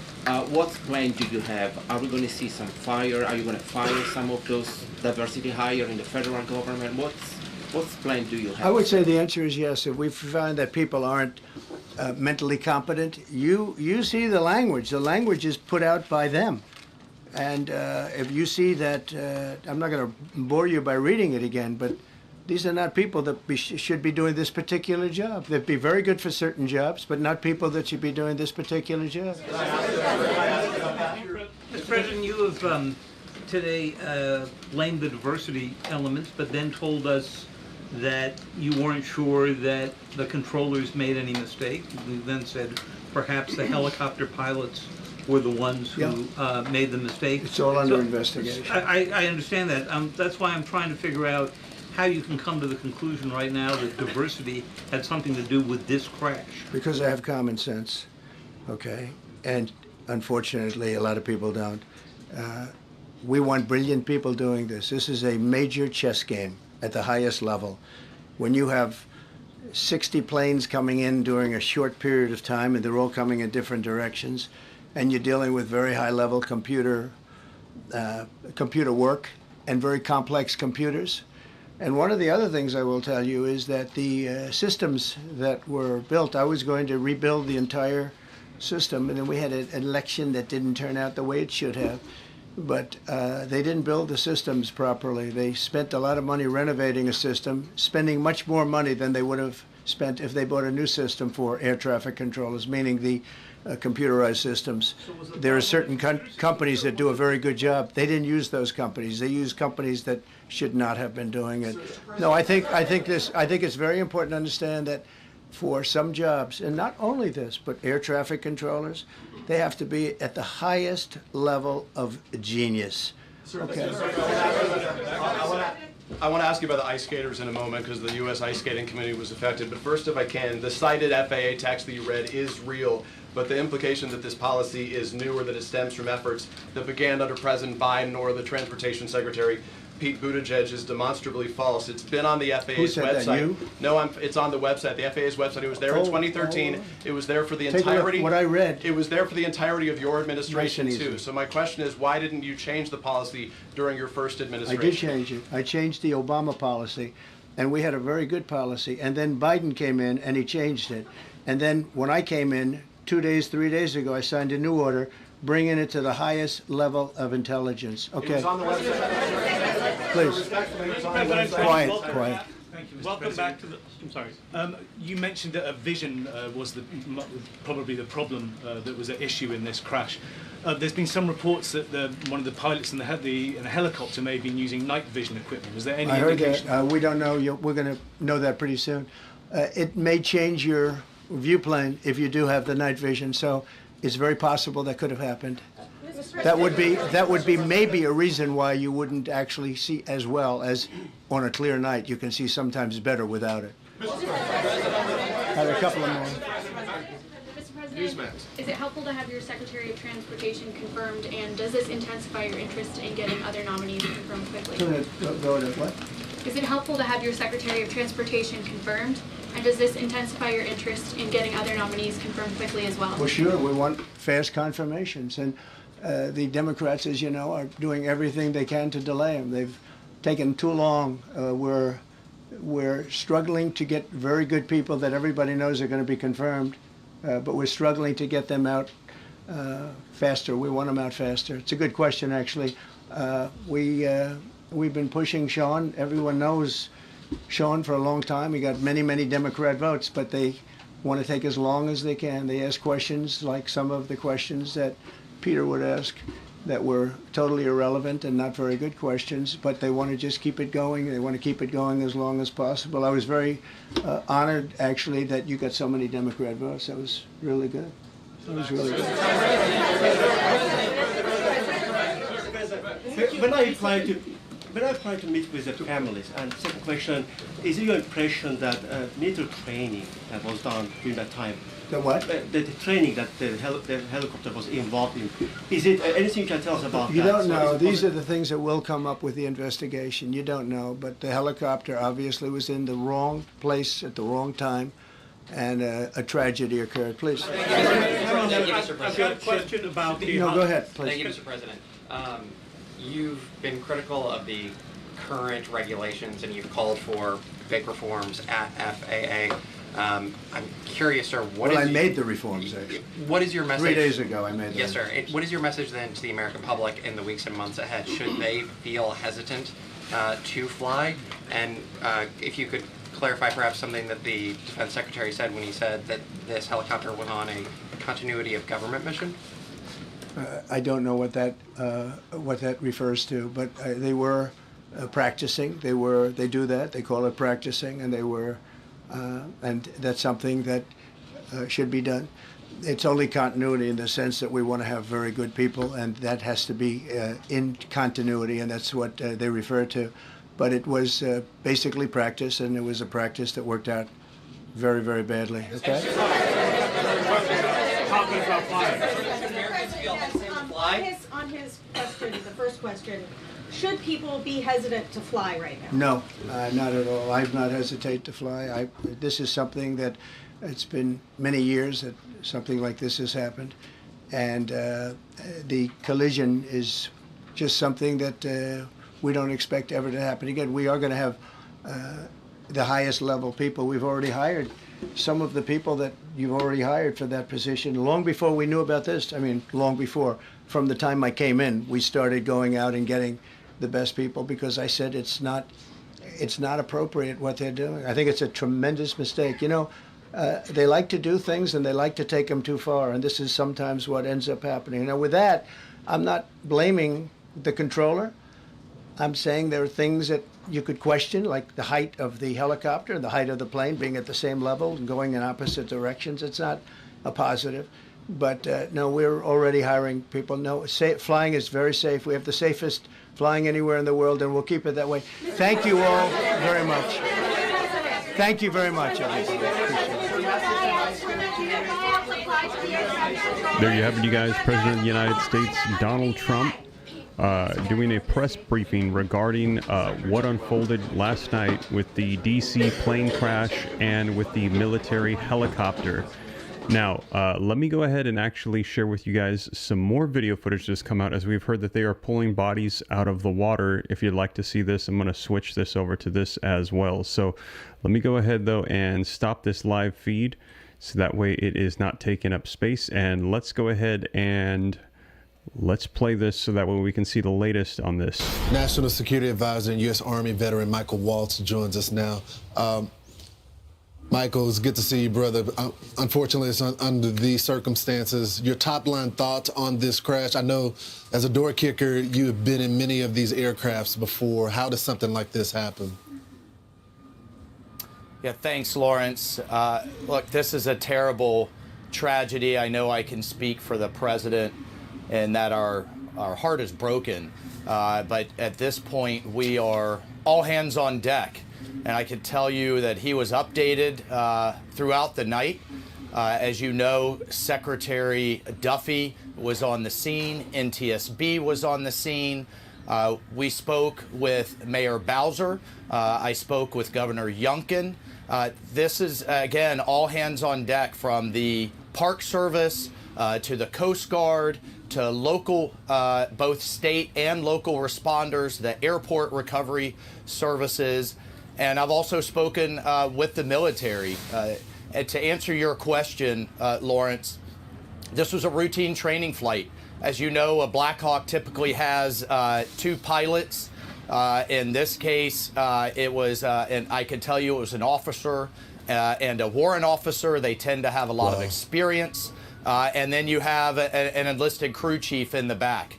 what plan do you have? Are we going to see some fire? Are you going to fire some of those diversity hire in the federal government? What plan do you have? I would say the answer is yes. If we find that people aren't mentally competent, you see the language. The language is put out by them. And if you see that, I'm not going to bore you by reading it again, but these are not people that should be doing this particular job. They'd be very good for certain jobs, but not people that should be doing this particular job. Mr. President, you have today blamed the diversity elements, but then told us that you weren't sure that the controllers made any mistake. You then said perhaps the helicopter pilots were the ones who made the mistake. It's all under investigation. I understand that. That's why I'm trying to figure out how you can come to the conclusion right now that diversity had something to do with this crash. Because I have common sense, okay? And unfortunately, a lot of people don't. We want brilliant people doing this. This is a major chess game at the highest level. When you have 60 planes coming in during a short period of time, and they're all coming in different directions, and you're dealing with very high-level computer work and very complex computers. And one of the other things I will tell you is that the systems that were built, I was going to rebuild the entire system, and then we had an election that didn't turn out the way it should have. But they didn't build the systems properly. They spent a lot of money renovating a system, spending much more money than they would have spent if they bought a new system for air traffic controllers, meaning the computerized systems. There are certain companies that do a very good job. They didn't use those companies. They used companies that should not have been doing it. No, I think it's very important to understand that for some jobs, and not only this, but air traffic controllers, they have to be at the highest level of genius. Okay. I want to ask you about the ice skaters in a moment because the U.S. Ice Skating Committee was affected. But first, if I can, the cited FAA text that you read is real, but the implication that this policy is new or that it stems from efforts that began under President Biden or the Transportation Secretary Pete Buttigieg is demonstrably false. It's been on the FAA's Who said website. That, you? No, it's on the website, the FAA's website. It was there in 2013. It was there for the entirety. What I read. It was there for the entirety of your administration Nice and too. easy. So my question is, why didn't you change the policy during your first I administration? did change it. I changed the Obama policy, and we had a very good policy. And then Biden came in, and he changed it. And then when I came in 3 days ago, I signed a new order bringing it to the highest level of intelligence. Okay. It was on the website. Please. Quiet. Thank you, Mr. Welcome back to the. I'm sorry. You mentioned that a vision was probably the problem that was at issue in this crash. There's been some reports that one of the pilots in the helicopter may have been using night vision equipment. Was there any I heard indication? that. We don't know. We're going to know that pretty soon. It may change your view plane if you do have the night vision. So it's very possible that could have happened. That would be maybe a reason why you wouldn't actually see as well as on a clear night. You can see sometimes better without it. Had a couple of more. Mr. President, is it helpful to have your Secretary of Transportation confirmed, and does this intensify your interest in getting other nominees confirmed quickly? Go to what? Is it helpful to have your Secretary of Transportation confirmed, and does this intensify your interest in getting other nominees confirmed quickly as well? Well, sure. We want fast confirmations, and the Democrats, as you know, are doing everything they can to delay them. They've taken too long. We're struggling to get very good people that everybody knows are going to be confirmed, but we're struggling to get them out faster. We want them out faster. It's a good question, actually. We've been pushing Sean. Everyone knows Sean for a long time. He got many, many Democrat votes, but they want to take as long as they can. They ask questions like some of the questions that Peter would ask that were totally irrelevant and not very good questions, but they want to just keep it going. They want to keep it going as long as possible. I was very honored, actually, that you got so many Democrat votes. That was really good. That was really good. When I apply to meet with the families, and second question, is it your impression that military training that was done during that time? The what? The training that the helicopter was involved in. Is it anything you can tell us about You that? don't know. These are the things that will come up with the investigation. You don't know. But the helicopter obviously was in the wrong place at the wrong time, and a tragedy occurred. Please. Thank you, Mr. President. I've got a question about the... No, go ahead, please. Thank you, Mr. President. You've been critical of the current regulations, and you've called for big reforms at FAA. I'm curious, sir, I made the reforms, actually. What is your message? 3 days ago, I made them. Yes, sir. What is your message then to the American public in the weeks and months ahead? Should they feel hesitant to fly? And if you could clarify perhaps something that the Defense Secretary said when he said that this helicopter was on a continuity of government mission? I don't know what that refers to, but they were practicing. They do that. They call it practicing, and they were, and that's something that should be done. It's only continuity in the sense that we want to have very good people, and that has to be in continuity, and that's what they refer to. But it was basically practice, and it was a practice that worked out very, very badly. Okay. On his question, the first question, should people be hesitant to fly right now? No, not at all. I've not hesitated to fly. This is something that it's been many years that something like this has happened, and the collision is just something that we don't expect ever to happen again. We are going to have the highest level people. We've already hired some of the people that you've already hired for that position long before we knew about this. I mean, long before. From the time I came in, we started going out and getting the best people because I said it's not appropriate what they're doing. I think it's a tremendous mistake. You know, they like to do things and they like to take them too far, and this is sometimes what ends up happening. Now, with that, I'm not blaming the controller. I'm saying there are things that you could question, like the height of the helicopter, the height of the plane being at the same level and going in opposite directions. It's not a positive. But no, we're already hiring people. No, flying is very safe. We have the safest flying anywhere in the world, and we'll keep it that way. Thank you all very much. Thank you very much, everybody. There you have it, you guys. President of the United States, Donald Trump, doing a press briefing regarding what unfolded last night with the D.C. plane crash and with the military helicopter. Now, let me go ahead and actually share with you guys some more video footage that's come out, as we've heard that they are pulling bodies out of the water. If you'd like to see this, I'm going to switch this over to this as well. So let me go ahead, though, and stop this live feed so that way it is not taking up space. And let's go ahead and let's play this so that way we can see the latest on this. National Security Advisor and U.S. Army veteran Michael Waltz joins us now. Michael, it's good to see you, brother. Unfortunately, it's under these circumstances. Your top-line thoughts on this crash? I know as a door kicker, you have been in many of these aircrafts before. How does something like this happen? Yeah, thanks, Lawrence. Look, this is a terrible tragedy. I know I can speak for the president and that our heart is broken. But at this point, we are all hands on deck. And I can tell you that he was updated throughout the night. As you know, Secretary Duffy was on the scene. NTSB was on the scene. We spoke with Mayor Bowser. I spoke with Governor Youngkin. This is, again, all hands on deck, from the Park Service to the Coast Guard to local, both state and local responders, the airport recovery services. And I've also spoken with the military. And to answer your question, Lawrence, this was a routine training flight. As you know, a Black Hawk typically has 2 pilots. In this case, it was, and I can tell you it was an officer and a warrant officer. They tend to have a lot of experience. And then you have an enlisted crew chief in the back.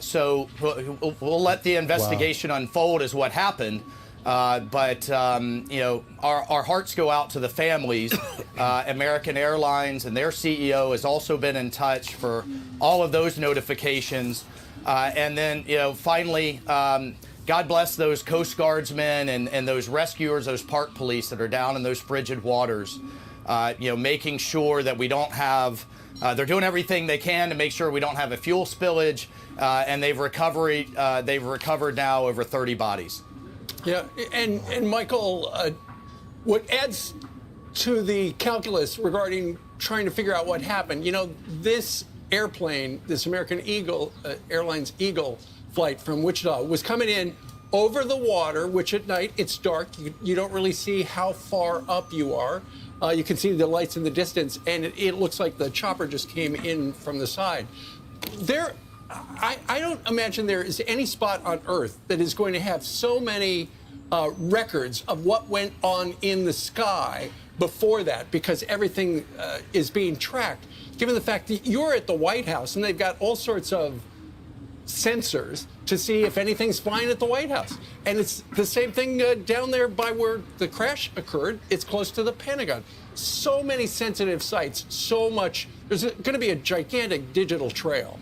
So we'll let the investigation unfold as what happened. But you know, our hearts go out to the families. American Airlines and their CEO has also been in touch for all of those notifications. And then, you know, finally, God bless those Coast Guardsmen and those rescuers, those park police that are down in those frigid waters, you know, making sure that we don't have, they're doing everything they can to make sure we don't have a fuel spillage, and they've recovered now over 30 bodies. Yeah, and Michael, what adds to the calculus regarding trying to figure out what happened, you know, this airplane, this American Eagle, Airlines Eagle flight from Wichita was coming in over the water, which at night it's dark. You don't really see how far up you are. You can see the lights in the distance, and it looks like the chopper just came in from the side. I don't imagine there is any spot on Earth that is going to have so many records of what went on in the sky before that, because everything is being tracked. Given the fact that you're at the White House and they've got all sorts of sensors to see if anything's flying at the White House. And it's the same thing down there by where the crash occurred. It's close to the Pentagon. So many sensitive sites, so much. There's going to be a gigantic digital trail.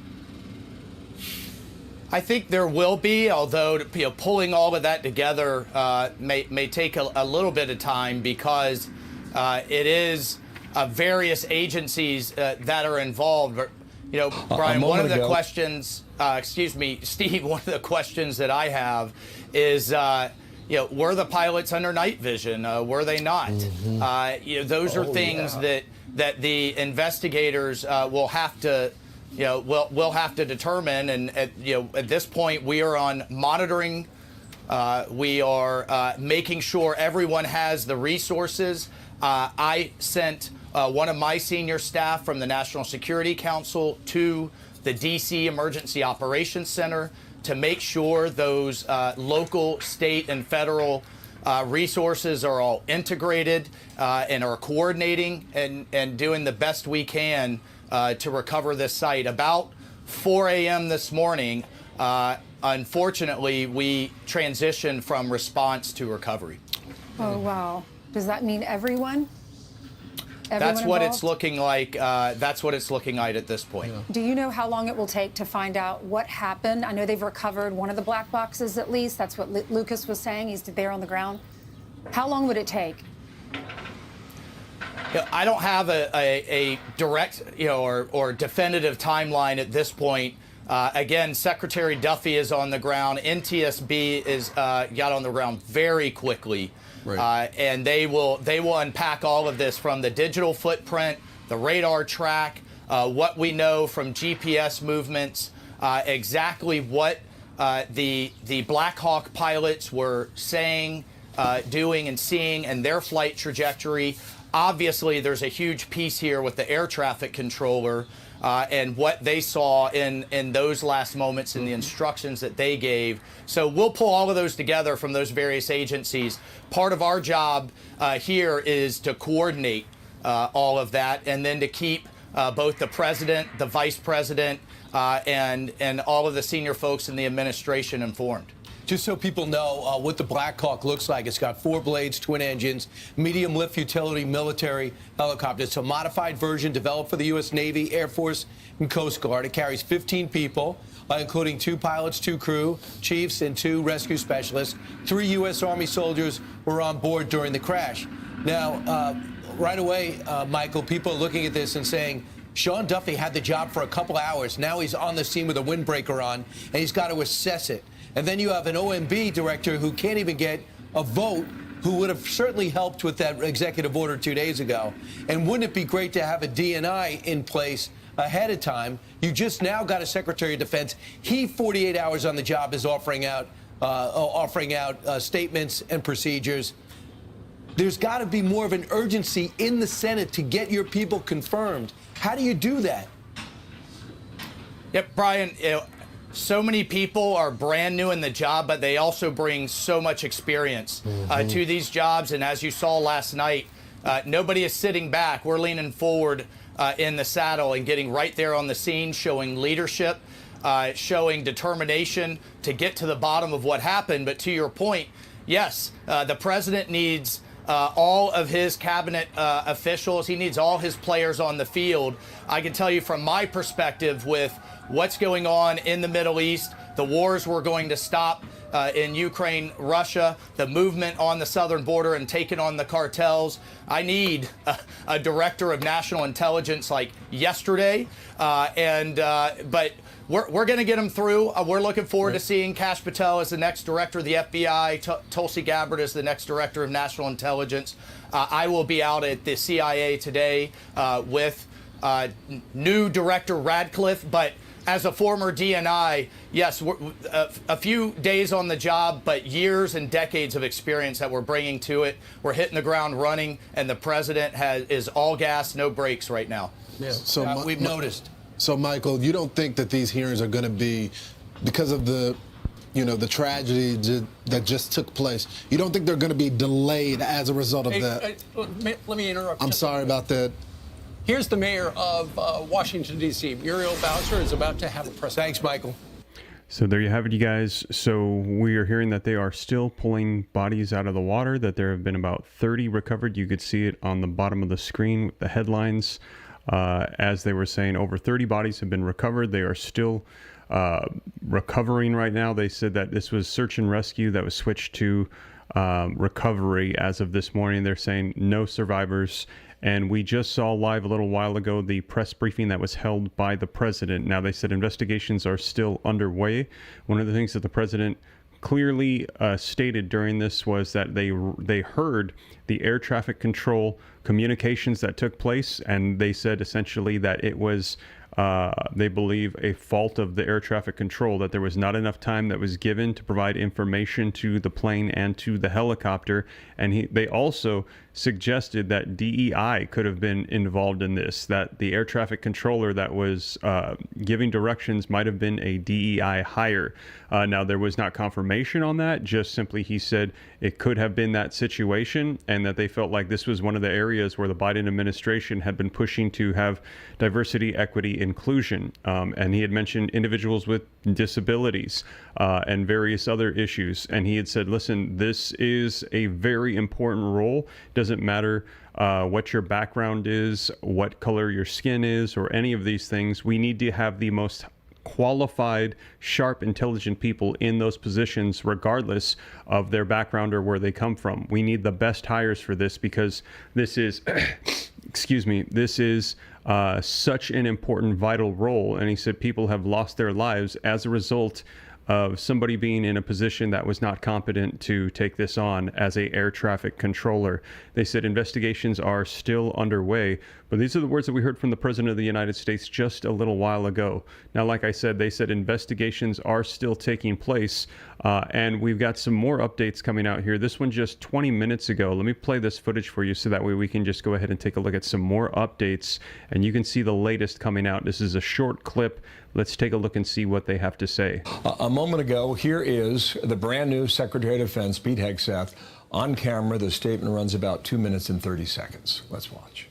I think there will be, although, you know, pulling all of that together may take a little bit of time, because it is various agencies that are involved. You know, Brian, one of the questions, excuse me, Steve, one of the questions that I have is, you know, were the pilots under night vision? Were they not? You know, those are things that the investigators will have to, you know, we'll have to determine. And you know, at this point, we are on monitoring. We are making sure everyone has the resources. I sent one of my senior staff from the National Security Council to the D.C. Emergency Operations Center to make sure those local, state, and federal resources are all integrated and are coordinating and doing the best we can to recover this site. About 4 a.m. this morning, unfortunately, we transitioned from response to recovery. Oh, wow. Does that mean everyone? That's what involved? it's looking like. That's what it's looking like at this point. Do you know how long it will take to find out what happened? I know they've recovered one of the black boxes at least. That's what Lucas was saying. He's there on the ground. How long would it take? I don't have a direct, or definitive timeline at this point. Again, Secretary Duffy is on the ground. NTSB is got on the ground very quickly. Right. And they will unpack all of this from the digital footprint, the radar track, what we know from GPS movements, exactly what the Black Hawk pilots were saying, doing, and seeing, and their flight trajectory. Obviously, there's a huge piece here with the air traffic controller and what they saw in those last moments and the instructions that they gave. So we'll pull all of those together from those various agencies. Part of our job here is to coordinate all of that and then to keep both the president, the vice president, and all of the senior folks in the administration informed. Just so people know what the Black Hawk looks like, it's got 4 blades, twin engines, medium lift utility military helicopter. It's a modified version developed for the U.S. Navy, Air Force, and Coast Guard. It carries 15 people, including 2 pilots, 2 crew chiefs, and 2 rescue specialists. 3 U.S. Army soldiers were on board during the crash. Now, right away, Michael, people are looking at this and saying, Sean Duffy had the job for a couple hours. Now he's on the scene with a windbreaker on, and he's got to assess it. And then you have an OMB director who can't even get a vote, who would have certainly helped with that executive order 2 days ago. And wouldn't it be great to have a DNI in place ahead of time? You just now got a Secretary of Defense. He, 48 hours on the job, is offering out statements and procedures. There's got to be more of an urgency in the Senate to get your people confirmed. How do you do that? Yep, Brian, so many people are brand new in the job, but they also bring so much experience to these jobs. And as you saw last night, nobody is sitting back. We're leaning forward in the saddle and getting right there on the scene, showing leadership, showing determination to get to the bottom of what happened. But to your point, yes, the president needs all of his cabinet officials. He needs all his players on the field. I can tell you from my perspective with what's going on in the Middle East, the wars we're going to stop in Ukraine, Russia, the movement on the southern border and taking on the cartels. I need a director of national intelligence like yesterday. But we're going to get them through. We're looking forward to seeing Kash Patel as the next director of the FBI, Tulsi Gabbard as the next director of national intelligence. I will be out at the CIA today with new director Radcliffe, but as a former DNI, yes, we're, a few days on the job, but years and decades of experience that we're bringing to it. We're hitting the ground running, and the president is all gas, no brakes right now. Yeah. So we've noticed. So, Michael, you don't think that these hearings are going to be, because of the tragedy that just took place, you don't think they're going to be delayed as a result of that? Let me interrupt. I'm sorry about that. Here's the mayor of Washington, D.C. Muriel Bowser is about to have a press. Thanks, Michael. So there you have it, you guys. So we are hearing that they are still pulling bodies out of the water, that there have been about 30 recovered. You could see it on the bottom of the screen with the headlines. As they were saying, over 30 bodies have been recovered. They are still recovering right now. They said that this was search and rescue that was switched to recovery as of this morning. They're saying no survivors. And we just saw live a little while ago the press briefing that was held by the president. Now, they said investigations are still underway. One of the things that the president clearly stated during this was that they heard the air traffic control communications that took place, and they said essentially that it was they believe a fault of the air traffic control, that there was not enough time that was given to provide information to the plane and to the helicopter. And they also suggested that DEI could have been involved in this, that the air traffic controller that was giving directions might have been a DEI hire. Now, there was not confirmation on that, just simply he said it could have been that situation, and that they felt like this was one of the areas where the Biden administration had been pushing to have diversity, equity, inclusion. And he had mentioned individuals with disabilities and various other issues. And he had said, listen, this is a very important role. Doesn't matter what your background is, what color your skin is, or any of these things. We need to have the most qualified, sharp, intelligent people in those positions, regardless of their background or where they come from. We need the best hires for this because this is, excuse me, this is such an important, vital role. And he said people have lost their lives as a result of somebody being in a position that was not competent to take this on as a air traffic controller. They said investigations are still underway, but these are the words that we heard from the President of the United States just a little while ago. Now, like I said, they said investigations are still taking place, and we've got some more updates coming out here. This one just 20 minutes ago. Let me play this footage for you so that way we can just go ahead and take a look at some more updates, and you can see the latest coming out. This is a short clip. Let's take a look and see what they have to say. A moment ago, here is the brand new Secretary of Defense, Pete Hegseth, on camera. The statement runs about 2 minutes and 30 seconds. Let's watch.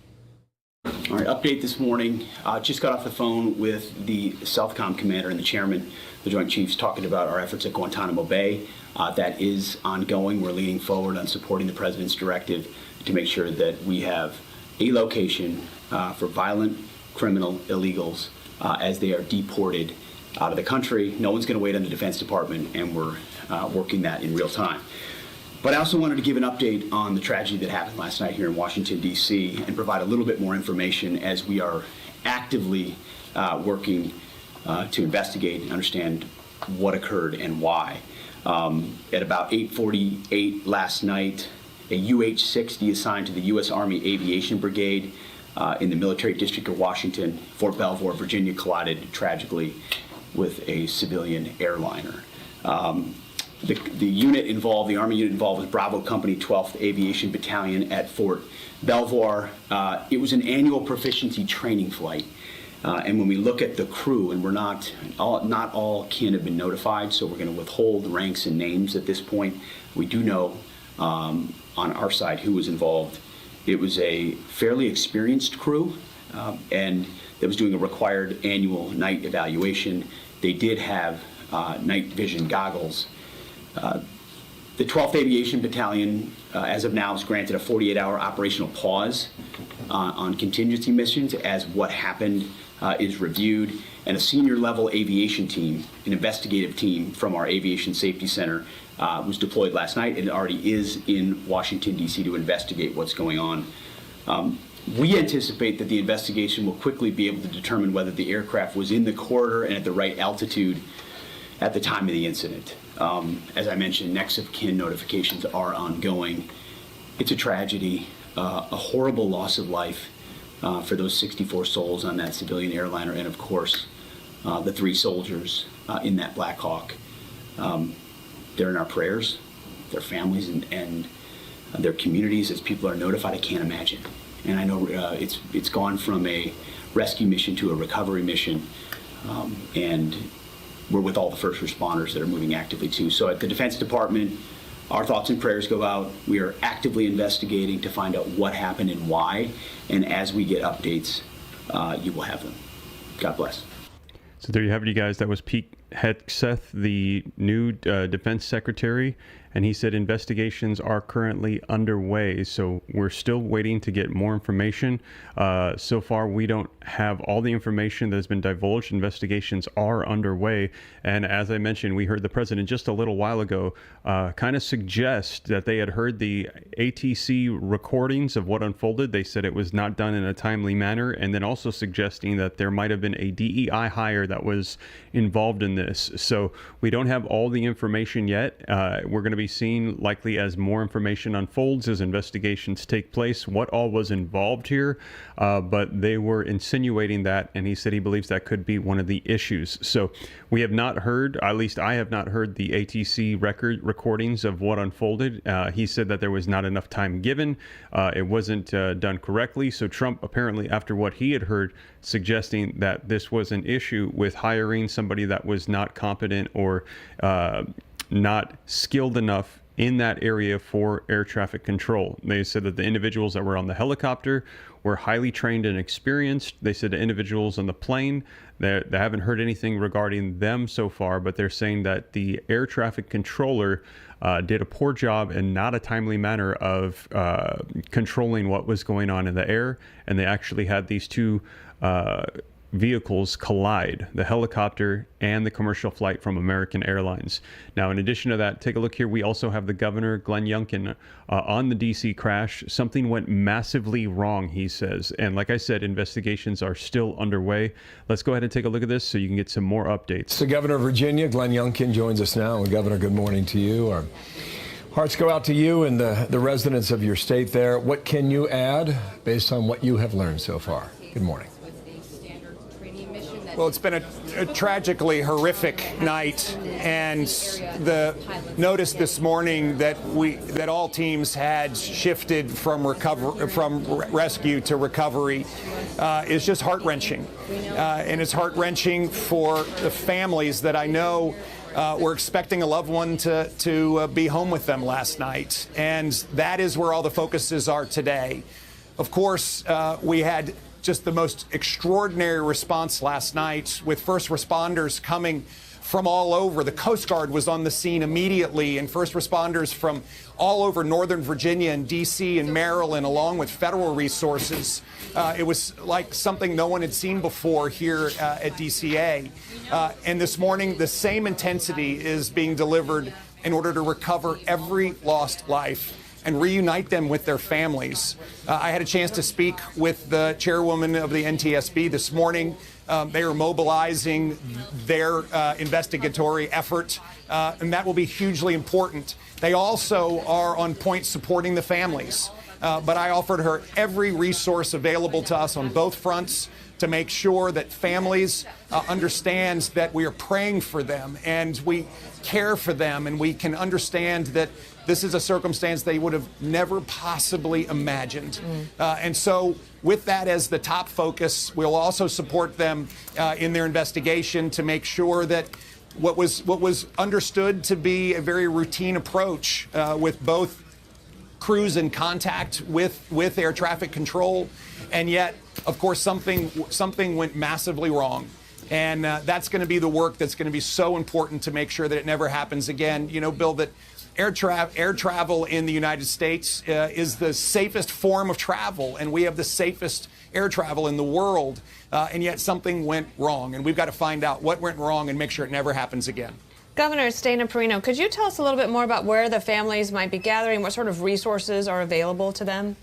All right, update this morning. Just got off the phone with the Southcom commander and the chairman, the Joint Chiefs, talking about our efforts at Guantanamo Bay. That is ongoing. We're leaning forward on supporting the president's directive to make sure that we have a location for violent criminal illegals as they are deported out of the country. No one's going to wait on the Defense Department, and we're working that in real time. But I also wanted to give an update on the tragedy that happened last night here in Washington, D.C., and provide a little bit more information as we are actively working to investigate and understand what occurred and why. At about 8:48 last night, a UH-60 assigned to the U.S. Army Aviation Brigade in the Military District of Washington, Fort Belvoir, Virginia, collided tragically with a civilian airliner. The unit involved, the Army unit involved, was Bravo Company 12th Aviation Battalion at Fort Belvoir. It was an annual proficiency training flight. And when we look at the crew, and not all kin have been notified, so we're going to withhold ranks and names at this point. We do know on our side who was involved. It was a fairly experienced crew, and that was doing a required annual night evaluation. They did have night vision goggles. The 12th Aviation Battalion, as of now, is granted a 48-hour operational pause on contingency missions as what happened is reviewed, and a senior level aviation team, an investigative team from our Aviation Safety Center, was deployed last night and already is in Washington, D.C. to investigate what's going on. We anticipate that the investigation will quickly be able to determine whether the aircraft was in the corridor and at the right altitude at the time of the incident. As I mentioned, next of kin notifications are ongoing. It's a tragedy, a horrible loss of life for those 64 souls on that civilian airliner, and of course, the 3 soldiers in that Black Hawk. They're in our prayers, their families and their communities as people are notified. I can't imagine. And I know it's gone from a rescue mission to a recovery mission, and we're with all the first responders that are moving actively too. So at the Defense Department, our thoughts and prayers go out. We are actively investigating to find out what happened and why, and as we get updates, you will have them. God bless. So there you have it, you guys. That was Pete Hegseth, the new Defense Secretary, and he said investigations are currently underway. So we're still waiting to get more information. So far, we don't have all the information that has been divulged. Investigations are underway. And as I mentioned, we heard the president just a little while ago kind of suggest that they had heard the ATC recordings of what unfolded. They said it was not done in a timely manner, and then also suggesting that there might have been a DEI hire that was involved in this. So we don't have all the information yet. We're going to be seeing, likely as more information unfolds, as investigations take place, what all was involved here. But they were insinuating that, and he said he believes that could be one of the issues. So we have not heard, at least I have not heard, the ATC recordings of what unfolded. He said that there was not enough time given. It wasn't done correctly. So Trump, apparently, after what he had heard, suggesting that this was an issue with hiring somebody that was not competent or not skilled enough in that area for air traffic control. They said that the individuals that were on the helicopter were highly trained and experienced. They said the individuals on the plane, they haven't heard anything regarding them so far, but they're saying that the air traffic controller did a poor job and not a timely manner of controlling what was going on in the air. And they actually had these two vehicles collide, the helicopter and the commercial flight from American Airlines. Now, in addition to that, take a look here. We also have the governor, Glenn Youngkin, on the DC crash. Something went massively wrong, he says. And like I said, investigations are still underway. Let's go ahead and take a look at this so you can get some more updates. The governor of Virginia, Glenn Youngkin, joins us now. And Governor, good morning to you. Our hearts go out to you and the residents of your state there. What can you add based on what you have learned so far? Good morning. Well, it's been a tragically horrific night, and the notice this morning that all teams had shifted from rescue to recovery is just heart-wrenching, and it's heart-wrenching for the families that I know were expecting a loved one to be home with them last night, and that is where all the focuses are today. Of course, we had just the most extraordinary response last night with first responders coming from all over. The Coast Guard was on the scene immediately, and first responders from all over Northern Virginia and D.C. and Maryland, along with federal resources. It was like something no one had seen before here at DCA. And this morning, the same intensity is being delivered in order to recover every lost life and reunite them with their families. I had a chance to speak with the chairwoman of the NTSB this morning. They are mobilizing their investigatory effort, and that will be hugely important. They also are on point supporting the families. But I offered her every resource available to us on both fronts to make sure that families understand that we are praying for them and we care for them, and we can understand that this is a circumstance they would have never possibly imagined. And so with that as the top focus, we'll also support them in their investigation to make sure that what was understood to be a very routine approach with both crews in contact with air traffic control, and yet, of course, something went massively wrong. And that's going to be the work that's going to be so important to make sure that it never happens again. You know, Bill, that air travel in the United States is the safest form of travel, and we have the safest air travel in the world, and yet something went wrong, and we've got to find out what went wrong and make sure it never happens again. Governor Stana Perino, could you tell us a little bit more about where the families might be gathering, what sort of resources are available to them?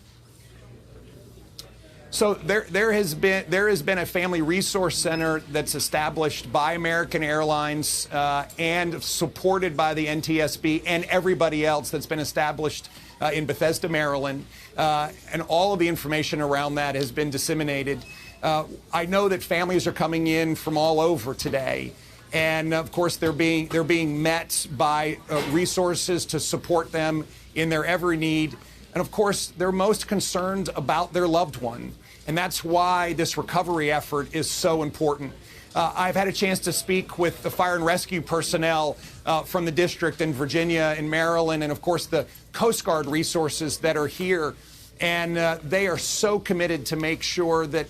So there has been a family resource center that's established by American Airlines and supported by the NTSB and everybody else that's been established in Bethesda, Maryland, and all of the information around that has been disseminated. I know that families are coming in from all over today, and of course they're being met by resources to support them in their every need, and of course they're most concerned about their loved one. And that's why this recovery effort is so important. I've had a chance to speak with the fire and rescue personnel from the district in Virginia and Maryland, and of course the Coast Guard resources that are here. And they are so committed to make sure that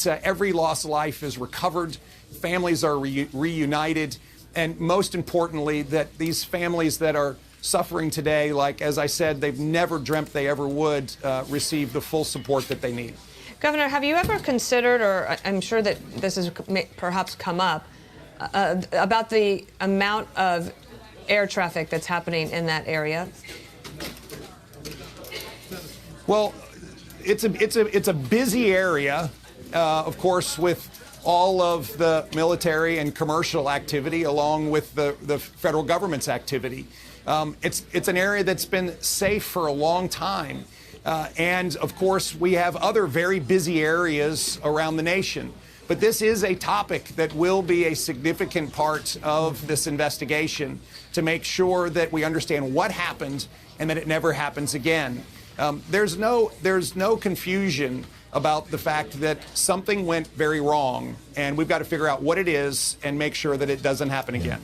every lost life is recovered, families are reunited, and most importantly, that these families that are suffering today, like, as I said, they've never dreamt they ever would, receive the full support that they need. Governor, have you ever considered, or I'm sure that this has perhaps come up, about the amount of air traffic that's happening in that area? Well, it's a busy area, of course, with all of the military and commercial activity, along with the federal government's activity. It's an area that's been safe for a long time. And, of course, we have other very busy areas around the nation. But this is a topic that will be a significant part of this investigation to make sure that we understand what happened and that it never happens again. There's no confusion about the fact that something went very wrong, and we've got to figure out what it is and make sure that it doesn't happen again.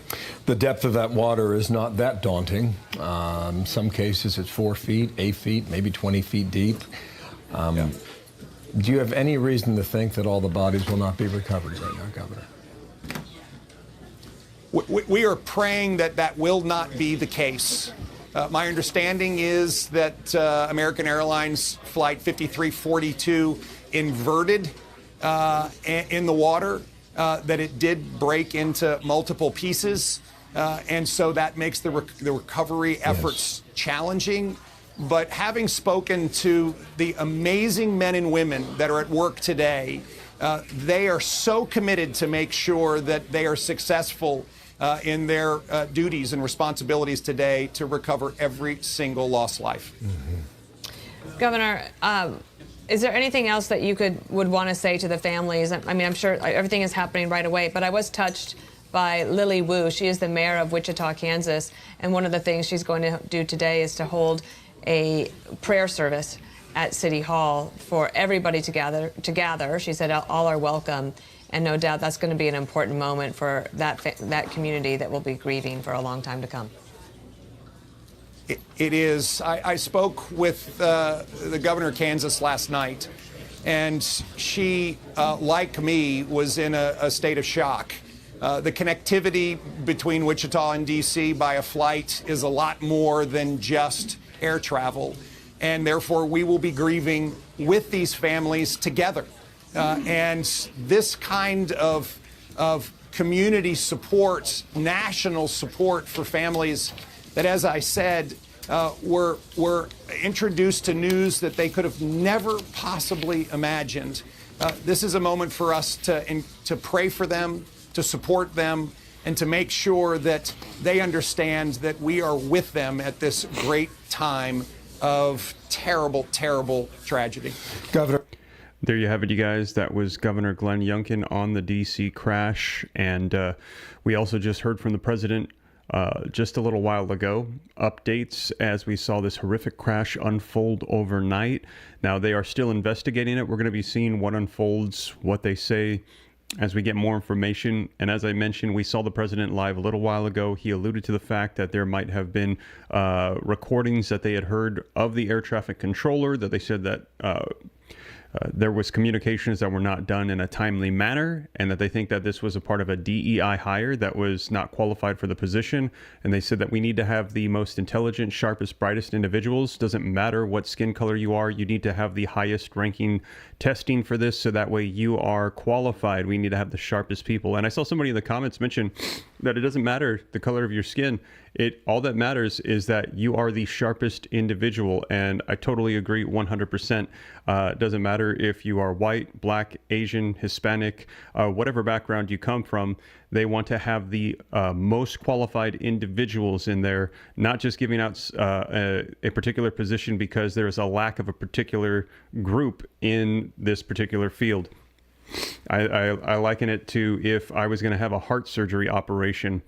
The depth of that water is not that daunting. Some cases it's 4 feet, 8 feet, maybe 20 feet deep. Do you have any reason to think that all the bodies will not be recovered right now, Governor? We are praying that that will not be the case. My understanding is that American Airlines Flight 5342 inverted in the water, that it did break into multiple pieces, and so that makes the recovery efforts challenging. But having spoken to the amazing men and women that are at work today, they are so committed to make sure that they are successful in their duties and responsibilities today to recover every single lost life. Governor, is there anything else that you would want to say to the families? I mean, I'm sure everything is happening right away, but I was touched by Lily Wu. She is the mayor of Wichita, Kansas, and one of the things she's going to do today is to hold a prayer service at City Hall for everybody to gather. She said all are welcome, and no doubt that's going to be an important moment for that community that will be grieving for a long time to come. It is. I spoke with the governor of Kansas last night, and she, like me, was in a state of shock. The connectivity between Wichita and D.C. by a flight is a lot more than just air travel, and therefore we will be grieving with these families together. And this kind of community support, national support for families that, as I said, were introduced to news that they could have never possibly imagined. This is a moment for us to pray for them, to support them, and to make sure that they understand that we are with them at this great time of terrible, terrible tragedy. Governor. There you have it, you guys. That was Governor Glenn Youngkin on the D.C. crash. And we also just heard from the president just a little while ago. Updates as we saw this horrific crash unfold overnight. Now, they are still investigating it. We're going to be seeing what unfolds, what they say, as we get more information. And as I mentioned, we saw the president live a little while ago. He alluded to the fact that there might have been recordings that they had heard of the air traffic controller, that they said that there was communications that were not done in a timely manner, and that they think that this was a part of a DEI hire that was not qualified for the position. And they said that we need to have the most intelligent, sharpest, brightest individuals. Doesn't matter what skin color you are, you need to have the highest ranking testing for this, so that way you are qualified. We need to have the sharpest people. And I saw somebody in the comments mention that it doesn't matter the color of your skin. All that matters is that you are the sharpest individual, and I totally agree 100%. It doesn't matter if you are white, black, Asian, Hispanic, whatever background you come from. They want to have the most qualified individuals in there, not just giving out a particular position because there's a lack of a particular group in this particular field. I liken it to if I was going to have a heart surgery operation,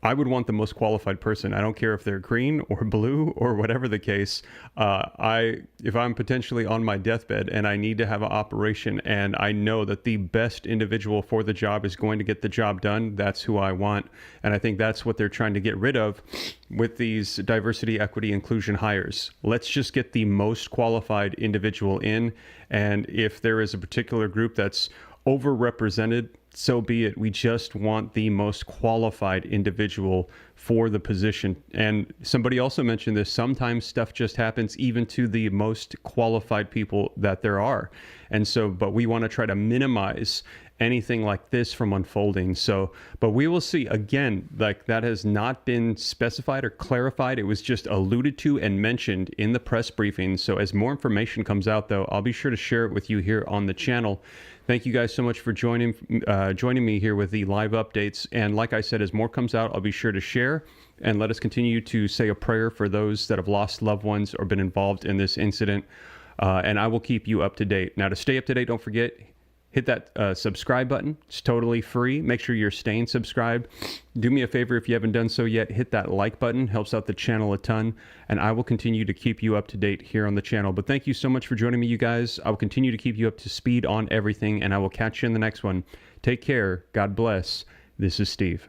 I would want the most qualified person. I don't care if they're green or blue or whatever the case. If I'm potentially on my deathbed and I need to have an operation and I know that the best individual for the job is going to get the job done, that's who I want. And I think that's what they're trying to get rid of with these diversity, equity, inclusion hires. Let's just get the most qualified individual in. And if there is a particular group that's overrepresented, so be it. We just want the most qualified individual for the position. And somebody also mentioned this, sometimes stuff just happens even to the most qualified people that there are. And so, but we want to try to minimize anything like this from unfolding. So, but we will see. Again, like, that has not been specified or clarified. It was just alluded to and mentioned in the press briefing. So as more information comes out, though, I'll be sure to share it with you here on the channel. Thank you guys so much for joining me here with the live updates. And like I said, as more comes out, I'll be sure to share, and let us continue to say a prayer for those that have lost loved ones or been involved in this incident. And I will keep you up to date. Now, to stay up to date, don't forget, hit that subscribe button. It's totally free. Make sure you're staying subscribed. Do me a favor if you haven't done so yet, hit that like button. Helps out the channel a ton, and I will continue to keep you up to date here on the channel. But thank you so much for joining me, you guys. I will continue to keep you up to speed on everything, and I will catch you in the next one. Take care. God bless. This is Steve.